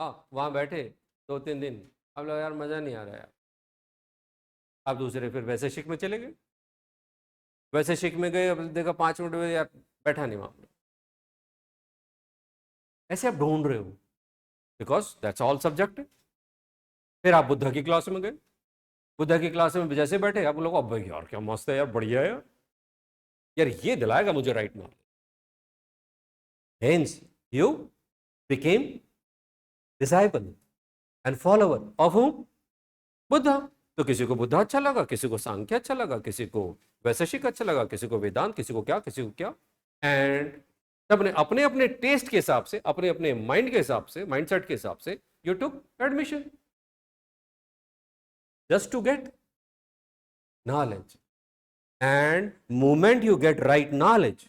हाँ वहाँ बैठे 2-3 दिन, अब लगा यार मज़ा नहीं आ रहा यार. आप दूसरे फिर वैसे शिक में चले गए, वैसे शिक में गए, अब देखा 5 मिनट में यार बैठा नहीं वहाँ. ऐसे आप ढूंढ रहे हो, बिकॉज दैट्स ऑल सब्जेक्ट. फिर आप बुद्धा की क्लास में गए, बुद्धा की क्लास में जैसे बैठे आप लोग, अब यार क्या मस्त है यार, बढ़िया है यार, ये दिलाएगा मुझे right knowledge. Hence, you became disciple and follower of whom? Buddha, तो किसी को बुद्धा अच्छा लगा, किसी को सांख्य अच्छा लगा, किसी को वैशेषिक अच्छा लगा, किसी को वेदांत, किसी को क्या, किसी को क्या। एंड सबने अपने अपने टेस्ट के हिसाब से, अपने अपने माइंड के हिसाब से, माइंडसेट के हिसाब से you took admission just to get knowledge. And moment you get right knowledge,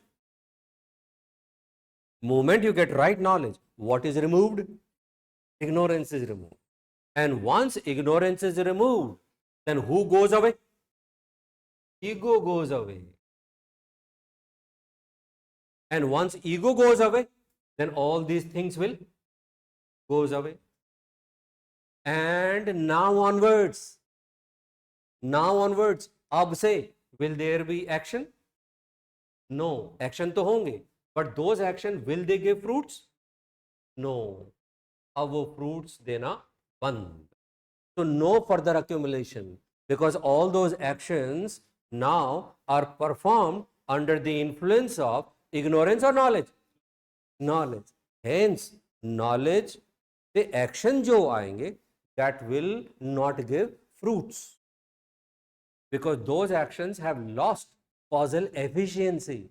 what is removed? Ignorance is removed. And once ignorance is removed, then who goes away? Ego goes away. And once ego goes away, then all these things will goes away. And now onwards, अब से will there be action? No, action तो होंगे, but those action will they give fruits? No, अब वो fruits देना बंद. So no further accumulation, because all those actions now are performed under the influence of ignorance or knowledge. Knowledge. Hence, knowledge, the action जो आएंगे, that will not give fruits, because those actions have lost causal efficiency,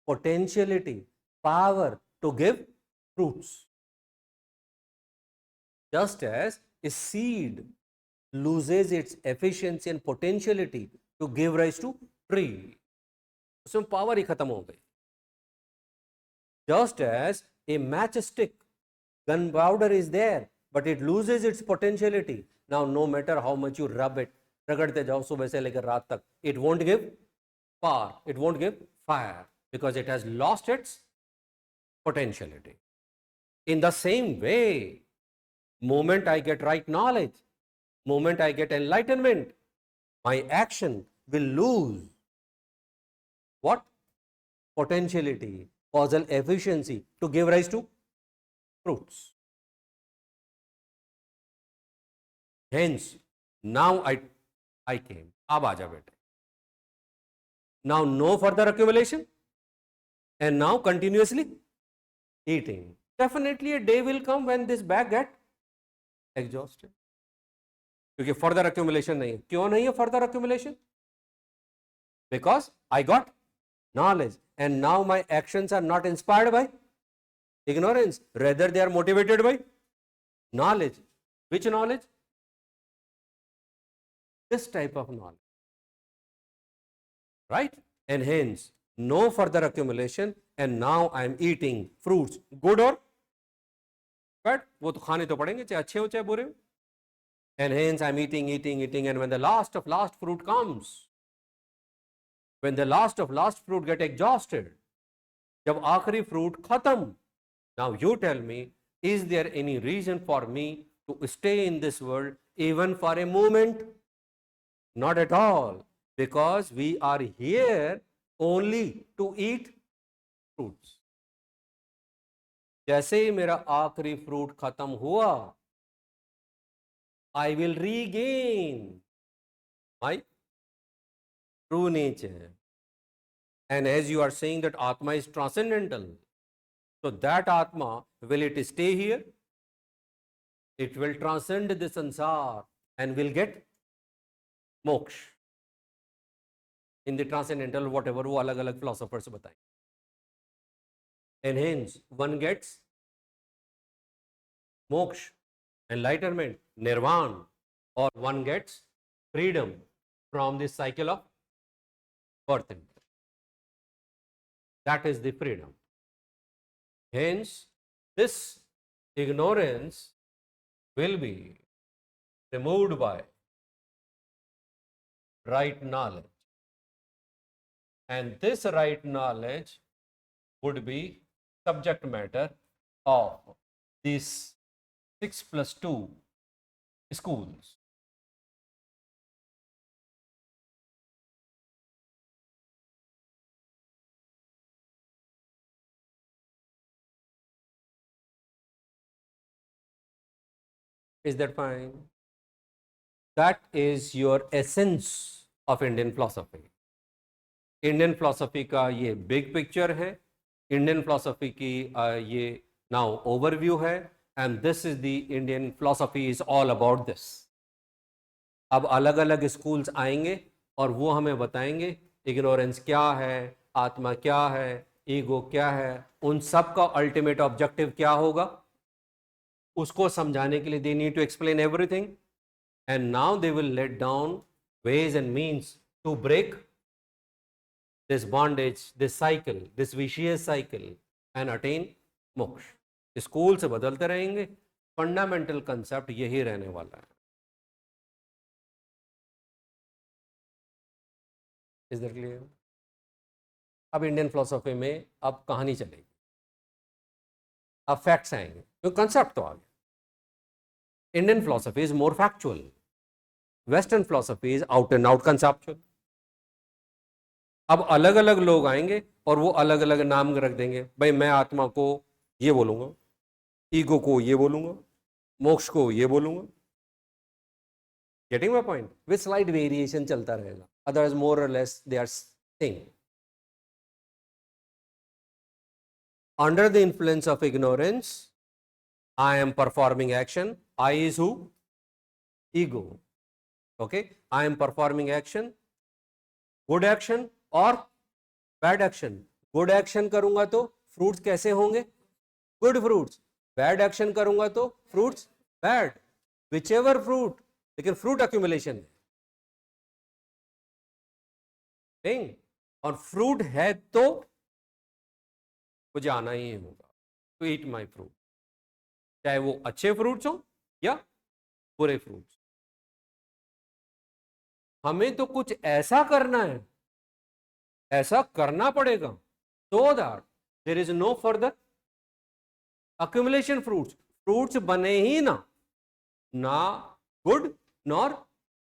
potentiality, power to give fruits. Just as a seed loses its efficiency and potentiality to give rise to tree, उसमें power ही खत्म हो गई. Just as a matchstick, gunpowder is there, but it loses its potentiality. Now, no matter how much you rub it, रगड़ते जाओ सुबह से लेकर रात तक, it won't give power, it won't give fire, because it has lost its potentiality. In the same way, moment I get right knowledge, moment I get enlightenment, my action will lose what? Potentiality, causal efficiency to give rise to fruits. Hence, now I came. अब आ जा बेटे. Now no further accumulation, and now continuously eating. Definitely a day will come when this bag get exhausted. क्योंकि further accumulation नहीं है. क्यों नहीं है further accumulation? Because I got knowledge, and now my actions are not inspired by ignorance, rather they are motivated by knowledge. Which knowledge? This type of knowledge, right? And hence no further accumulation, and now I am eating fruits, good or bad, वो तो खाने तो पड़ेंगे, चाहे अच्छे हो चाहे बुरे हो. And hence I am eating, and when the last of last fruit comes, when the last of last fruit get exhausted, जब आखिरी fruit खत्म, now you tell me, is there any reason for me to stay in this world even for a moment? Not at all, because we are here only to eat fruits. जैसे ही मेरा आखिरी fruit खत्म हुआ, I will regain my true nature. And as you are saying that Atma is transcendental, so that Atma, will it stay here? It will transcend the sansar and will get moksha in the transcendental, whatever वो अलग अलग philosophers बताएं. And hence one gets moksha, enlightenment, nirvana, or one gets freedom from this cycle of birth and death. That is the freedom. Hence, this ignorance will be removed by right knowledge. And this right knowledge would be subject matter of these 6+2 schools. Is that fine? That is your essence of Indian philosophy. Indian philosophy का ये big picture है. Indian philosophy की ये now overview है, and this is the Indian philosophy is all about this. अब अलग अलग schools आएंगे और वो हमें बताएंगे इग्नोरेंस क्या है, आत्मा क्या है, ईगो क्या है, उन सब का अल्टीमेट ऑब्जेक्टिव क्या होगा, उसको समझाने के लिए they need to explain everything, and now they will let down ways and means to break this bondage, this cycle, this vicious cycle and attain मोक्ष। स्कूल से बदलते रहेंगे, फंडामेंटल कंसेप्ट यही रहने वाला है। Is that clear? अब Indian philosophy में अब कहानी चलेगी, अब फैक्ट्स आएंगे, तो कंसेप्ट तो आ गया। Indian philosophy is more factual, western philosophy is out and out conceptual. अब अलग अलग लोग आएंगे और वो अलग अलग नाम रख देंगे, भाई मैं आत्मा को ये बोलूंगा, ईगो को ये बोलूंगा, मोक्ष को ये बोलूंगा। Getting my point? With slight variation चलता रहेगा, अदरवाइज मोर और less they are same. Under the influence of ignorance I am performing action. I is who? Ego. Okay. I am performing action. Good action or bad action. Good action करूंगा तो fruits कैसे होंगे? Good fruits. Bad action करूंगा तो fruits bad. Whichever fruit. लेकिन fruit accumulation है नहीं, और fruit है तो मुझे आना ही होगा to eat my fruit, चाहे वो अच्छे फ्रूट्स हो या बुरे फ्रूट्स। हमें तो कुछ ऐसा करना है, ऐसा करना पड़ेगा, so that there is no further accumulation fruits. Fruits बने ही ना गुड नॉर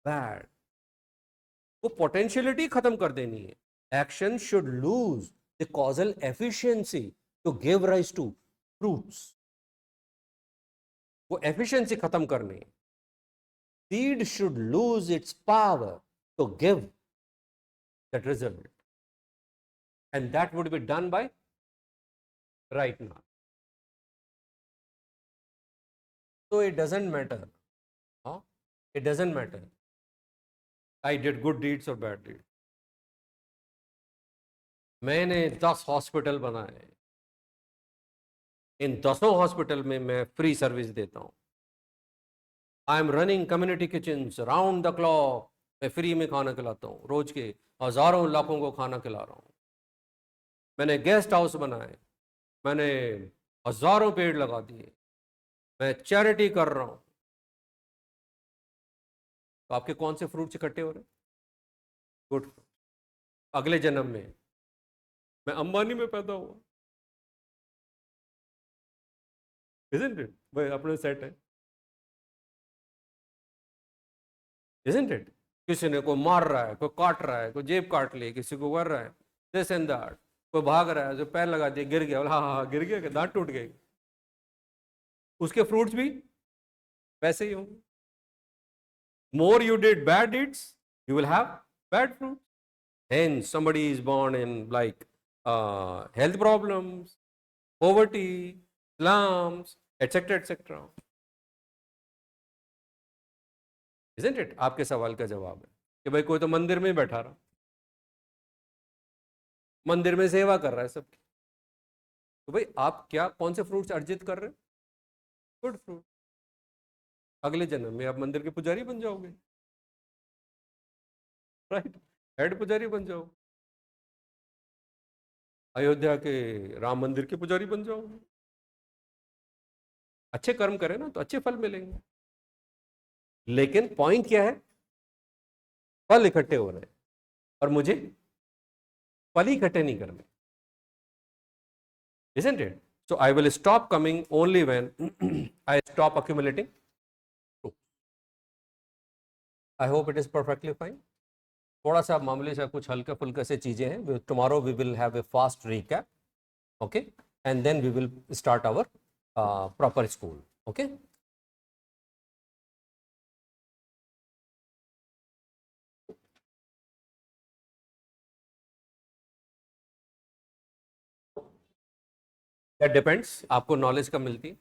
बैड, वो पोटेंशियलिटी खत्म कर देनी है। Action should lose the causal efficiency to give rise to fruits, वो एफिशिएंसी खत्म करनी है। Seed should lose its power to give that result, and that would be done by right now. So it doesn't matter. Huh? It doesn't matter. I did good deeds or bad deeds. मैंने 10 hospital बनाए, इन 10 hospital में मैं free service देता हूँ। I am running community kitchen round the clock, मैं free में खाना खिलाता हूँ, रोज के हजारों लाखों को खाना खिला रहा हूँ। मैंने गेस्ट हाउस बनाए, मैंने हजारों पेड़ लगा दिए, मैं चैरिटी कर रहा हूँ। तो आपके कौन से फ्रूट्स इकट्ठे हो रहे हैं? गुड। अगले जन्म में मैं अंबानी में पैदा हुआ, isn't it? भाई अपने सेट है, isn't it? किसी ने को मार रहा है, कोई काट रहा है, कोई जेब काट ली, किसी को कर रहा है दिस एंड दैट, कोई भाग रहा है जो पैर लगा दिया गिर गया, हाँ हाँ गिर गया, दांत टूट गए, उसके फ्रूट्स भी वैसे ही होंगे। More you did bad deeds, you will have bad fruit. Hence somebody is born in like health problems, poverty, slums, etc etc. Isn't it? आपके सवाल का जवाब है कि भाई कोई तो मंदिर में बैठा रहा, मंदिर में सेवा कर रहा है सबकी, तो भाई आप क्या कौन से फ्रूट्स अर्जित कर रहे हैं? Good fruit. अगले जन्म में आप मंदिर के पुजारी बन जाओगे, राइट? हेड पुजारी बन जाओ, अयोध्या के राम मंदिर के पुजारी बन जाओगे। अच्छे कर्म करें ना तो अच्छे फल मिलेंगे। लेकिन पॉइंट क्या है? फल इकट्ठे हो रहे हैं और मुझे फल ही इकट्ठे नहीं करने, isn't it? So I will stop coming only when I stop accumulating. I hope it is perfectly fine. थोड़ा सा मामूली सा कुछ हल्का फुल्का से चीजें हैं। Tomorrow we will have a fast recap, okay, and then we will start our proper school, okay. That depends, आपको नॉलेज कब मिलती है?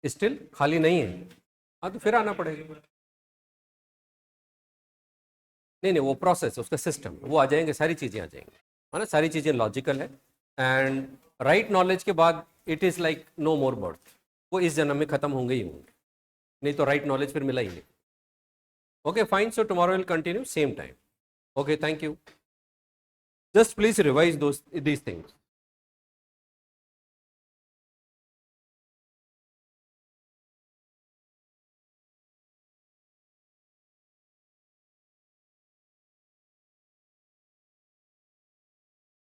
स्टिल खाली नहीं है, हाँ तो फिर आना पड़ेगा। नहीं नहीं, वो प्रोसेस, उसका सिस्टम, वो आ जाएंगे, सारी चीज़ें आ जाएंगी, है ना, सारी चीज़ें लॉजिकल है। एंड राइट नॉलेज के बाद it is like no more birth, वो इस जन्म में खत्म होंगे ही होंगे, नहीं तो राइट नॉलेज फिर मिला ही नहीं। Okay fine, so tomorrow will continue same time. Okay, thank you. Just please revise these things.